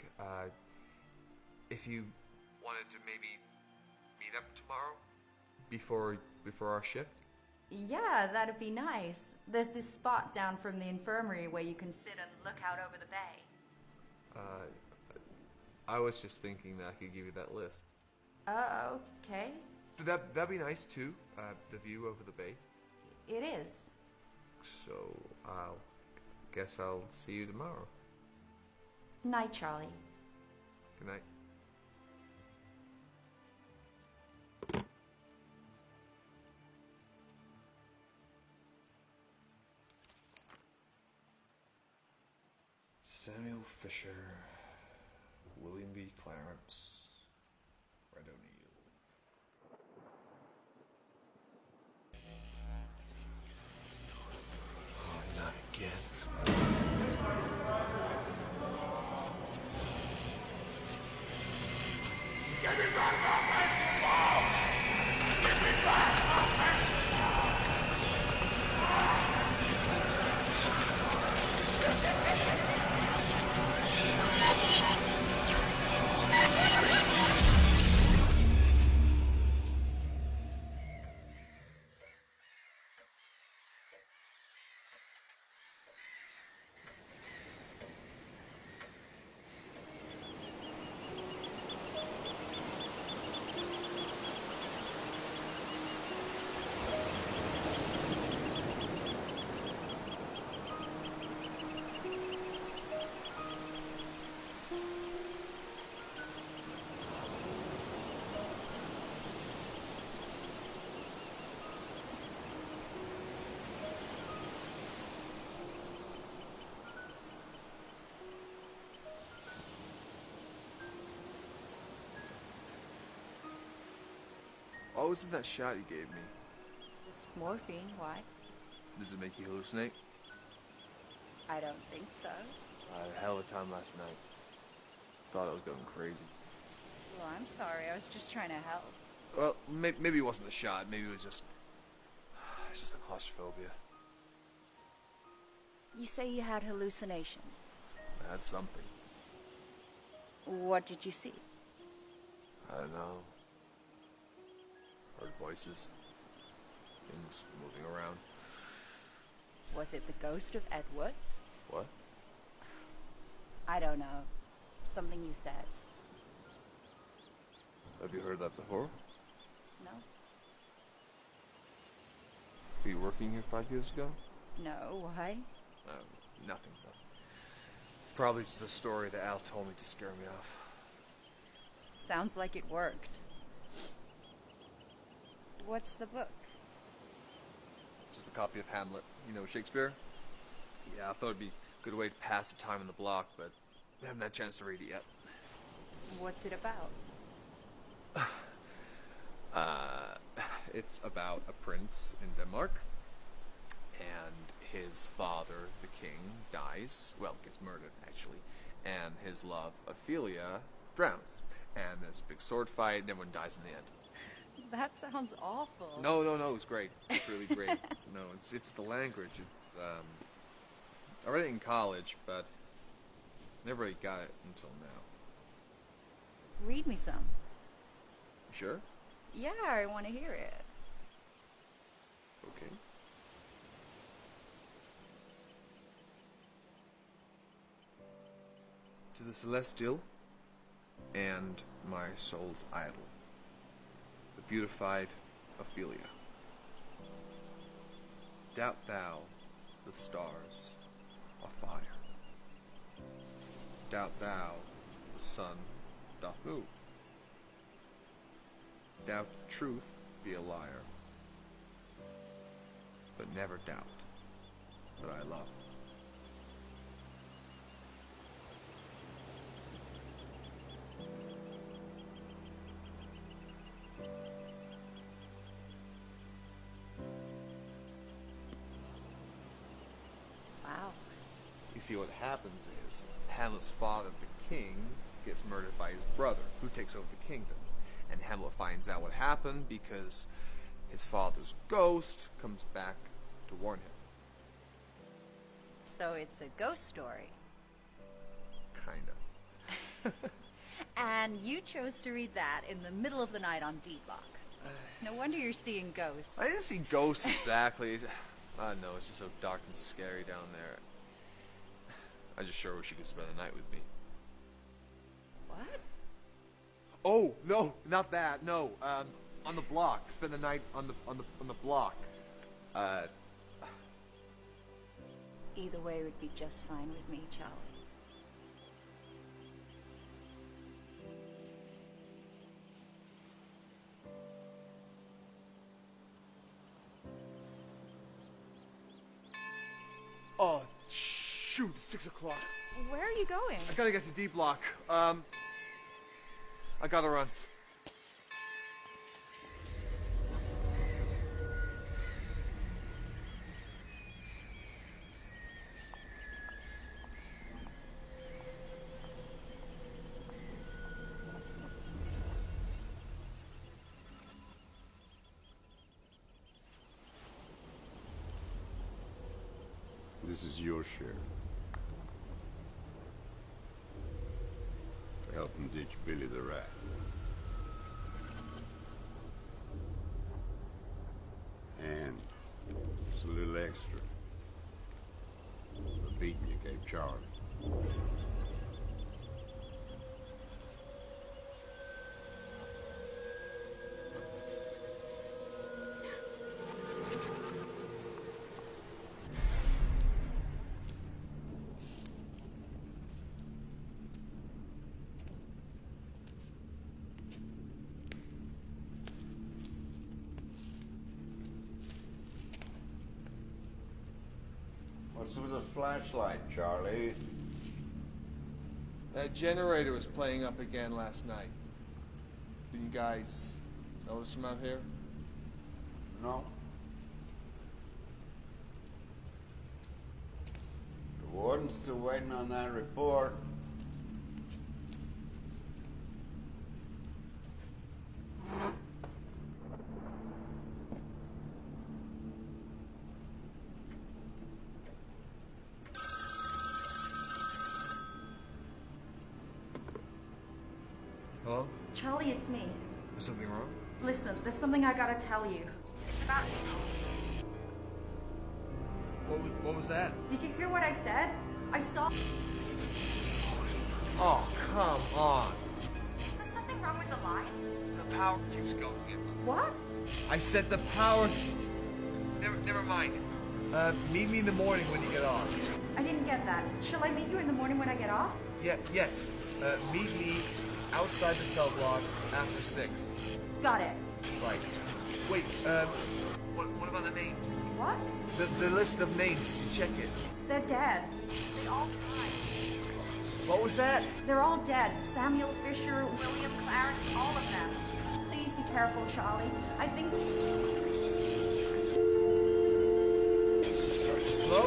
if you wanted to maybe meet up tomorrow before our shift? Yeah, that'd be nice. There's this spot down from the infirmary where you can sit and look out over the bay. I was just thinking that I could give you that list. Okay. That'd be nice too, the view over the bay. It is. So, guess I'll see you tomorrow. Night, Charlie. Good night. Samuel Fisher, William B. Clarence, Fred O'Neill. Oh, not again. What was in that shot you gave me? It's morphine. Why? Does it make you hallucinate? I don't think so. I had a hell of a time last night. Thought I was going crazy. Well, I'm sorry. I was just trying to help. Well, maybe it wasn't the shot. Maybe it was just... It's just the claustrophobia. You say you had hallucinations. I had something. What did you see? I don't know. Heard voices. Things moving around. Was it the ghost of Ed Woods? What? I don't know. Something you said. Have you heard that before? No? Were you working here 5 years ago? No, why? Nothing. Probably just a story that Al told me to scare me off. Sounds like it worked. What's the book? Just a copy of Hamlet. You know Shakespeare? Yeah, I thought it'd be a good way to pass the time in the block, but I haven't had a chance to read it yet. What's it about? It's about a prince in Denmark, and his father, the king, dies. Well, gets murdered, actually. And his love, Ophelia, drowns. And there's a big sword fight, and everyone dies in the end. That sounds awful. No, it's great. It's really great. No, it's the language. It's, I read it in college, but never really got it until now. Read me some. You sure? Yeah, I want to hear it. Okay. To the celestial and my soul's idol, the beautified Ophelia. Doubt thou the stars are fire? Doubt thou the sun doth move? Doubt truth be a liar, but never doubt that I love. Wow. You see, what happens is Hamlet's father, the king, gets murdered by his brother, who takes over the kingdom. And Hamlet finds out what happened because his father's ghost comes back to warn him. So it's a ghost story. Kinda. And you chose to read that in the middle of the night on D-Block. No wonder you're seeing ghosts. I didn't see ghosts exactly. I don't know, it's just so dark and scary down there. I just sure wish you could spend the night with me. What? Oh, no, not that, no. On the block. Spend the night on the block. Either way would be just fine with me, Charlie. shoot, it's 6 o'clock. Where are you going? I gotta get to D block. I gotta run. This is your share. For helping ditch Billy the Rat. And it's a little extra. The beating you gave Charlie. What's with the flashlight, Charlie? That generator was playing up again last night. Did you guys notice him out here? No. The warden's still waiting on that report. Hello? Charlie, it's me. Is something wrong? Listen, there's something I gotta tell you. It's about... What was that? Did you hear what I said? I saw... Oh, come on. Is there something wrong with the line? The power keeps going. What? I said the power... Never mind. Meet me in the morning when you get off. I didn't get that. Shall I meet you in the morning when I get off? Yes. Meet me outside the cell block after 6. Got it. Right. Wait, what about the names? What? The list of names, did you check it? They're dead. They all died. What was that? They're all dead. Samuel Fisher, William Clarence, all of them. Please be careful, Charlie. I think... Hello?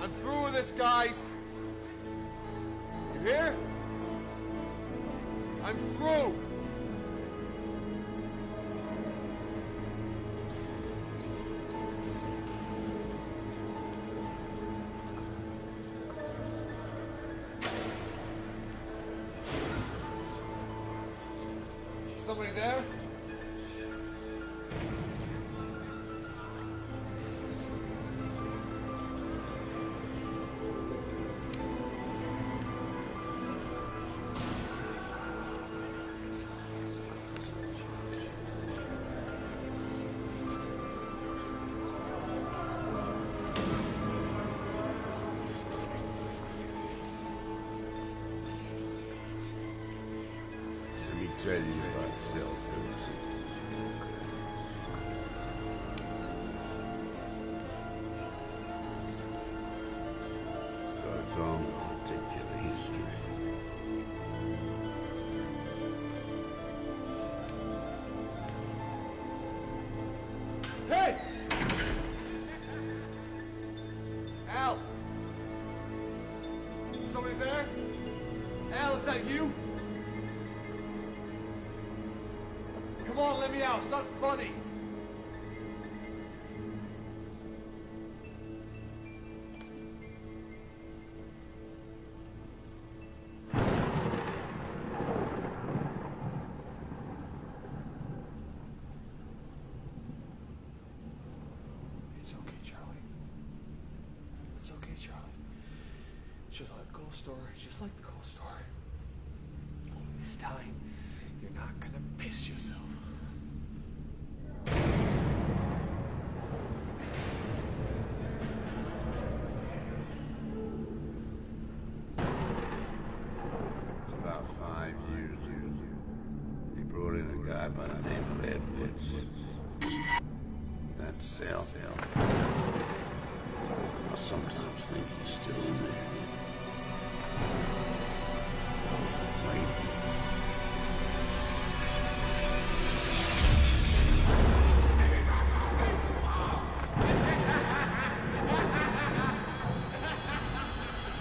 I'm through with this, guys. You hear? I'm through. Somebody there? Let me tell you about Cell 36. Goes on to take you to history. Hey! Al! Somebody there? Al, is that you? Come on, let me out. It's not funny. It's okay, Charlie. It's okay, Charlie. Just like the ghost story. Just like the ghost story. Only this time, you're not gonna piss yourself. It's about 5 years ago. That cell. I sometimes think he's still in there. Wait.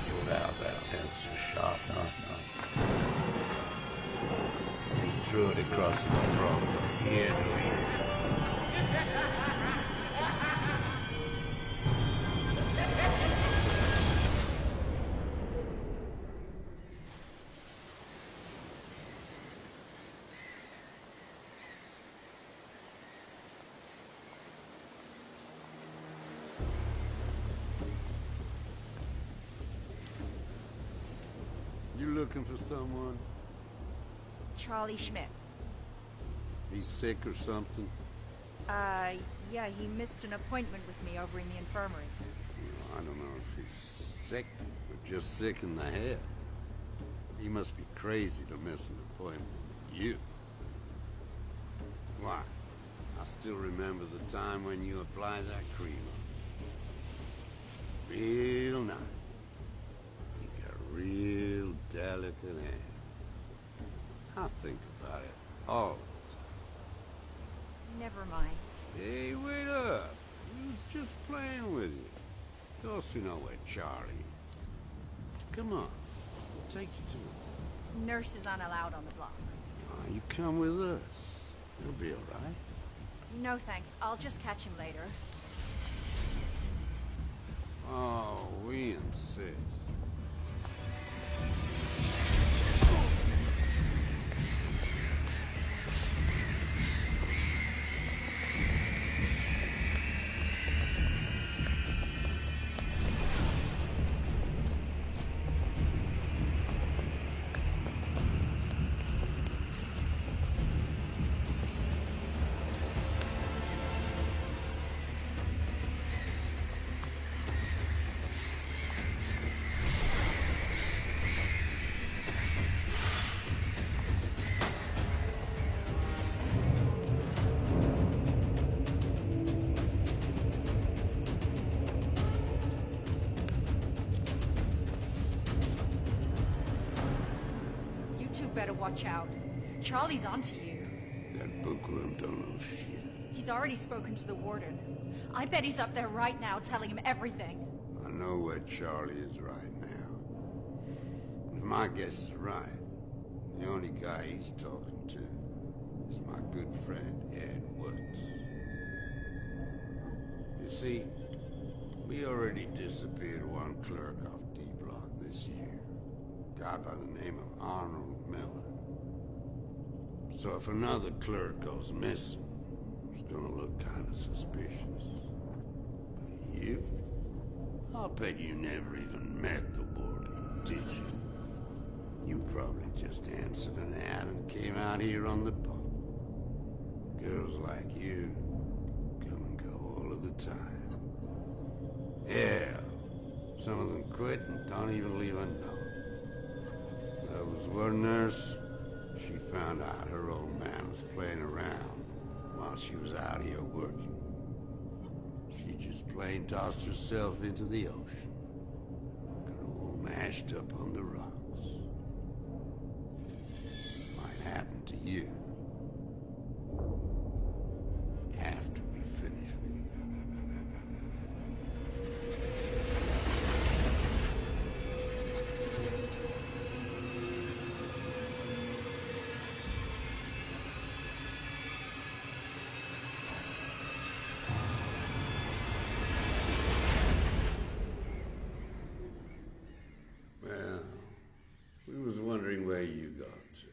You'll have that pencil sharp, huh? He drew it across his throat from ear to ear. You looking for someone? Charlie Schmidt. He's sick or something? Yeah, he missed an appointment with me over in the infirmary. I don't know if he's sick or just sick in the head. He must be crazy to miss an appointment with you. Why? I still remember the time when you applied that cream on. Real nice. You got real delicate hand. I think about it all the time. Never mind. Hey, wait up. He was just playing with you. Of course you know where Charlie is. Come on. I'll take you to him. Nurses aren't allowed on the block. You come with us. You'll be all right. No thanks. I'll just catch him later. Oh, we insist. Better watch out. Charlie's onto you. That bookworm don't know shit. He's already spoken to the warden. I bet he's up there right now telling him everything. I know where Charlie is right now. If my guess is right, the only guy he's talking to is my good friend Ed Woods. You see, we already disappeared one clerk off D-Block this year. A guy by the name of Arnold Miller. So if another clerk goes missing, it's gonna look kind of suspicious. But you? I'll bet you never even met the warden, did you? You probably just answered an ad and came out here on the boat. Girls like you come and go all of the time. Hell, some of them quit and don't even leave a note. There was one nurse, she found out her old man was playing around while she was out here working. She just plain tossed herself into the ocean. Got all mashed up on the rocks. Might happen to you. After we finish with you. Wondering where you got to.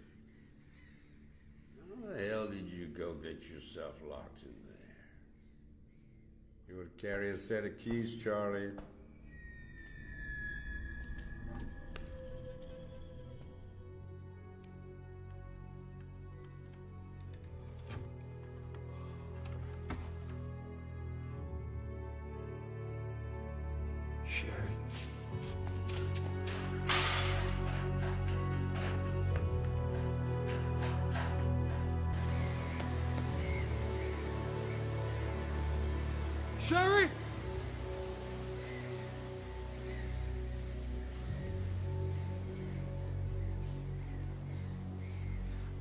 How the hell did you go get yourself locked in there? You would carry a set of keys, Charlie? Sherry. Sherry!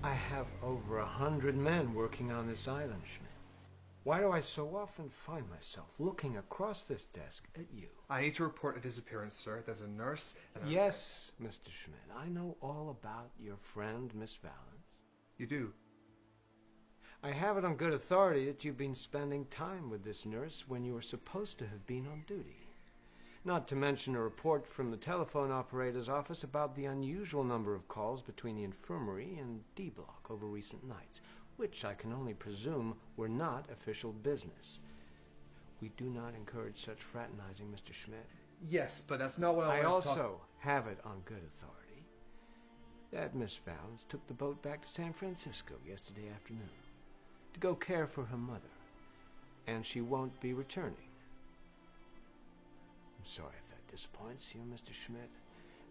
I have over 100 men working on this island, Schmidt. Why do I so often find myself looking across this desk at you? I need to report a disappearance, sir. There's a nurse and a... Yes, Mr. Schmidt. I know all about your friend, Miss Valance. You do? I have it on good authority that you've been spending time with this nurse when you were supposed to have been on duty. Not to mention a report from the telephone operator's office about the unusual number of calls between the infirmary and D Block over recent nights, which I can only presume were not official business. We do not encourage such fraternizing, Mr. Schmidt. Yes, but that's not what I I want to also have it on good authority that Miss Valance took the boat back to San Francisco yesterday afternoon to go care for her mother, and she won't be returning. I'm sorry if that disappoints you, Mr. Schmidt.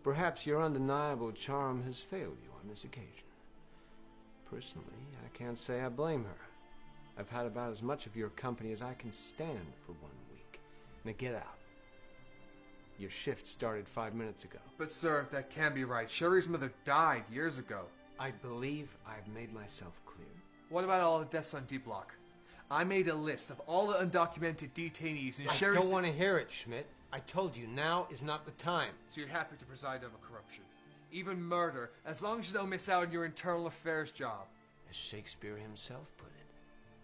Perhaps your undeniable charm has failed you on this occasion. Personally, I can't say I blame her. I've had about as much of your company as I can stand for 1 week. Now get out. Your shift started 5 minutes ago. But sir, that can't be right. Sherry's mother died years ago. I believe I've made myself clear. What about all the deaths on D Block? I made a list of all the undocumented detainees and Sherry's... I don't want to hear it, Schmidt. I told you, now is not the time. So you're happy to preside over corruption? Even murder, as long as you don't miss out on your internal affairs job. As Shakespeare himself put it,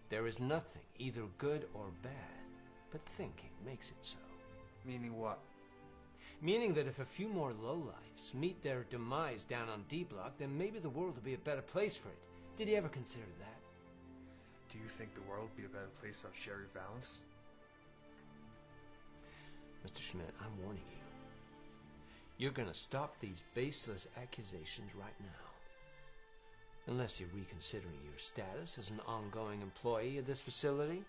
there is nothing either good or bad, but thinking makes it so. Meaning what? Meaning that if a few more lowlifes meet their demise down on D Block, then maybe the world will be a better place for it. Did you ever consider that? Do you think the world would be a better place without Sherry Valance? Mr. Schmidt, I'm warning you. You're going to stop these baseless accusations right now. Unless you're reconsidering your status as an ongoing employee of this facility.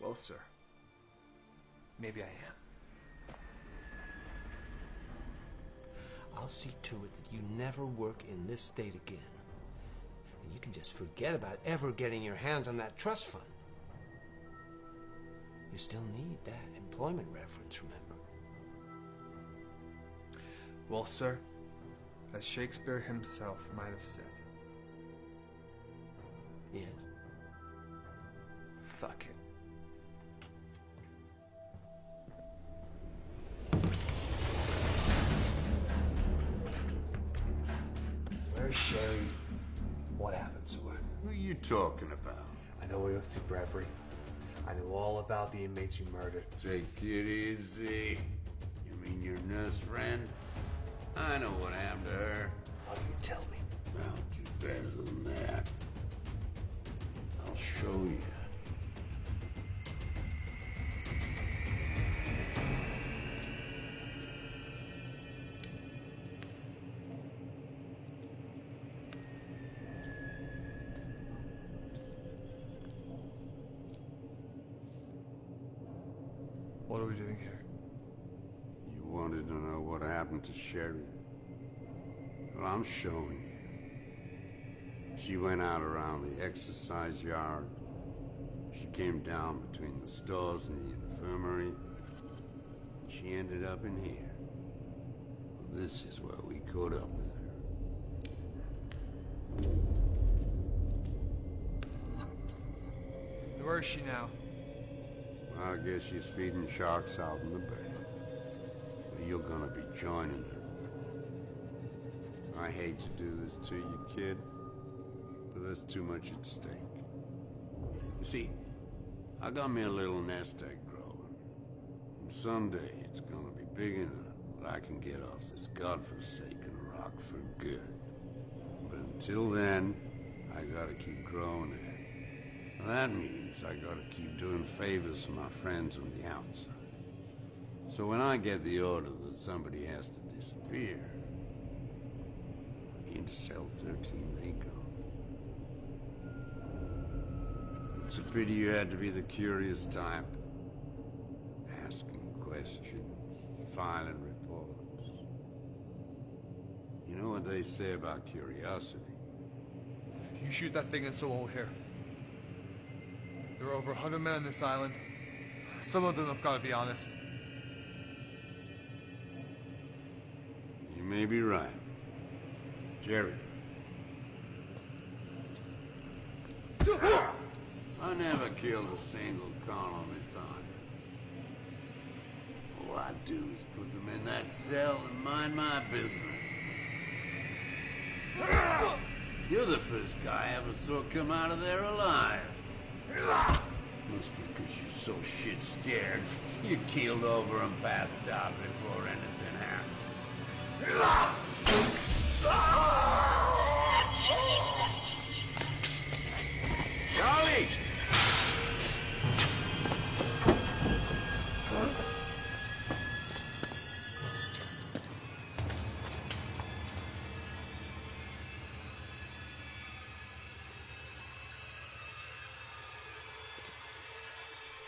Well, sir, maybe I am. I'll see to it that you never work in this state again. And you can just forget about ever getting your hands on that trust fund. You still need that employment reference, remember? Well, sir, as Shakespeare himself might have said. Yes. Fuck it. Where's Sherry? What happened to her? Who are you talking about? I know where you're up to, Bradbury. I know all about the inmates you murdered. Take it easy. You mean your nurse friend? I know what happened to her. Why don't you tell me? I'll do better than that. I'll show you. What are we doing here? You wanted to know what happened to Sherry? Well, I'm showing you. She went out around the exercise yard. She came down between the stores and the infirmary. She ended up in here. Well, this is where we caught up with her. And where is she now? I guess she's feeding sharks out in the bay. Well, you're gonna be joining her. I hate to do this to you, kid, but there's too much at stake. You see, I got me a little nest egg growing. And someday it's gonna be big enough that I can get off this godforsaken rock for good. But until then, I gotta keep growing it. And that means I gotta keep doing favors for my friends on the outside. So when I get the order that somebody has to disappear, into cell 13 they go. It's a pity you had to be the curious type. Asking questions, filing reports. You know what they say about curiosity? You shoot that thing and so won't hear. There are over 100 men on this island, Some of them have got to be honest. You may be right. Jerry. I never killed a single colonist on it. All I do is put them in that cell and mind my business. You're the first guy I ever saw come out of there alive. Must be because you're so shit scared. You keeled over and passed out before anything happened. Charlie!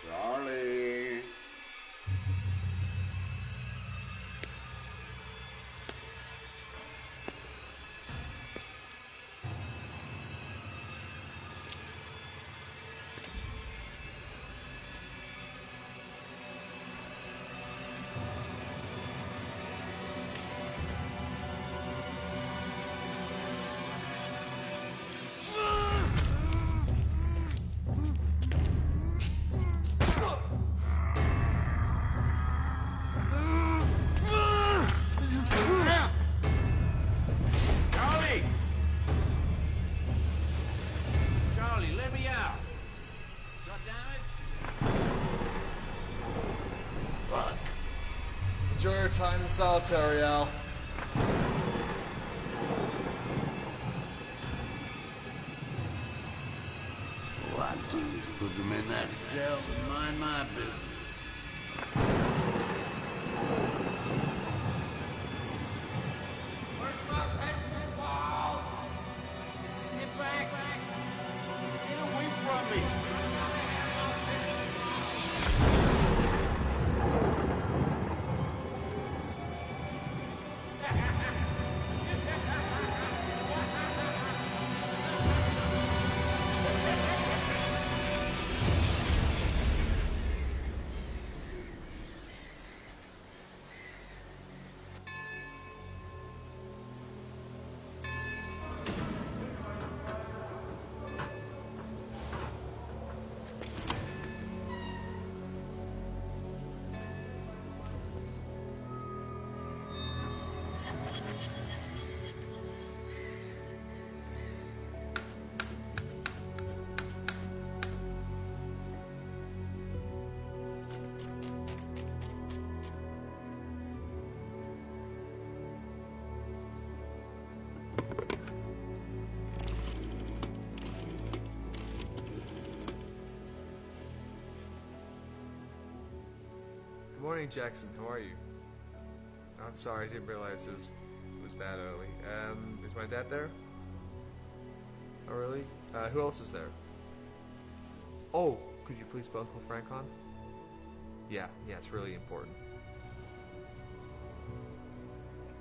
Charlie! Charlie! Charlie, let me out! God damn it! Fuck! Enjoy your time in solitary, Al. All I do is put them in that cell and mind my business. Where's my pencil ball? Get back! Get away from me! Good morning, Jackson. How are you? I'm sorry, I didn't realize it was that early. Is my dad there? Oh, really? Who else is there? Oh, could you please put Uncle Frank on? Yeah, it's really important.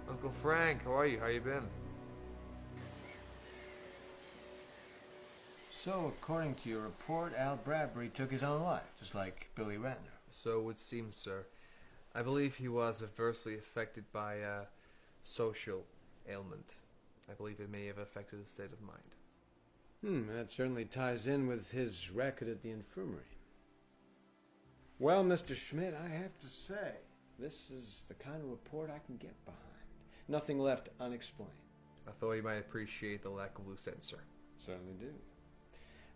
Uncle Frank, how are you? How you been? So, according to your report, Al Bradbury took his own life, just like Billy Ratner. So it would seem, sir. I believe he was adversely affected by a social ailment. I believe it may have affected his state of mind. That certainly ties in with his record at the infirmary. Well, Mr. Schmidt, I have to say, this is the kind of report I can get behind. Nothing left unexplained. I thought you might appreciate the lack of loose ends, sir. Certainly do.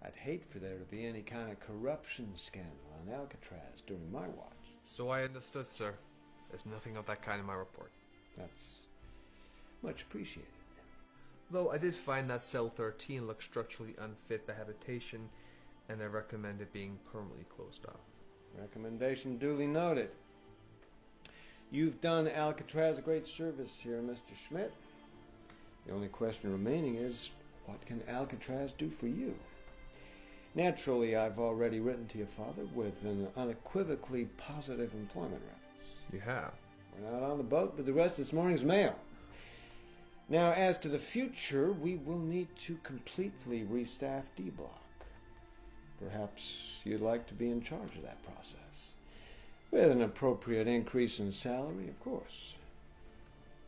I'd hate for there to be any kind of corruption scandal on Alcatraz during my watch. So I understood, sir. There's nothing of that kind in my report. That's much appreciated. Though I did find that cell 13 looked structurally unfit for habitation, and I recommend it being permanently closed off. Recommendation duly noted. You've done Alcatraz a great service here, Mr. Schmidt. The only question remaining is, what can Alcatraz do for you? Naturally, I've already written to your father with an unequivocally positive employment reference. You have? We're not on the boat with the rest of this morning's mail. Now, as to the future, we will need to completely restaff D Block. Perhaps you'd like to be in charge of that process. With an appropriate increase in salary, of course.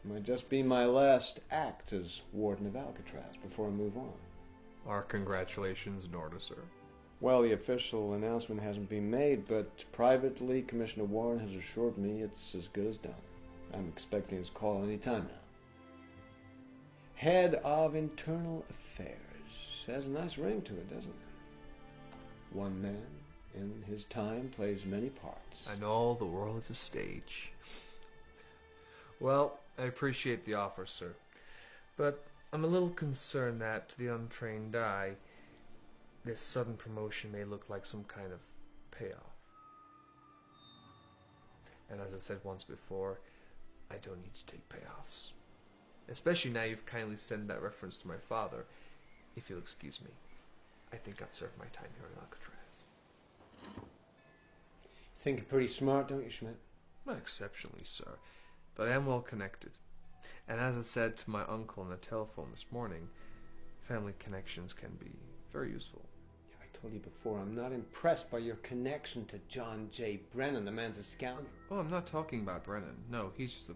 It might just be my last act as Warden of Alcatraz before I move on. Our congratulations in order, sir. Well, the official announcement hasn't been made, but privately, Commissioner Warren has assured me it's as good as done. I'm expecting his call any time now. Head of Internal Affairs. Has a nice ring to it, doesn't it? One man, in his time, plays many parts. And all the world is a stage. Well, I appreciate the offer, sir. But I'm a little concerned that, to the untrained eye, this sudden promotion may look like some kind of payoff. And as I said once before, I don't need to take payoffs. Especially now you've kindly sent that reference to my father. If you'll excuse me, I think I've served my time here in Alcatraz. You think you're pretty smart, don't you, Schmidt? Not exceptionally, sir, but I am well connected. And as I said to my uncle on the telephone this morning, family connections can be very useful. Yeah, I told you before, I'm not impressed by your connection to John J. Brennan. The man's a scoundrel. Oh, I'm not talking about Brennan. No, he's just an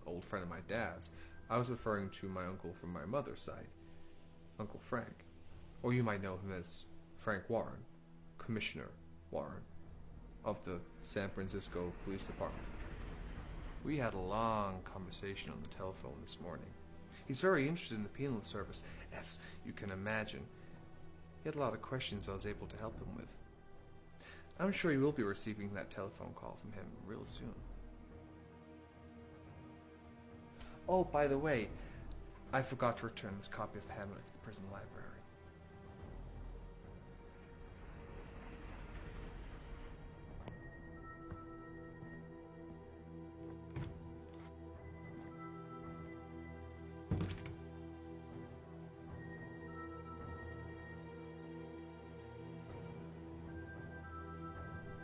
old friend of my dad's. I was referring to my uncle from my mother's side, Uncle Frank. Or you might know him as Frank Warren, Commissioner Warren, of the San Francisco Police Department. We had a long conversation on the telephone this morning. He's very interested in the penal service, as you can imagine. He had a lot of questions I was able to help him with. I'm sure you will be receiving that telephone call from him real soon. Oh, by the way, I forgot to return this copy of Hamlet to the prison library.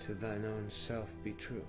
To thine own self be true.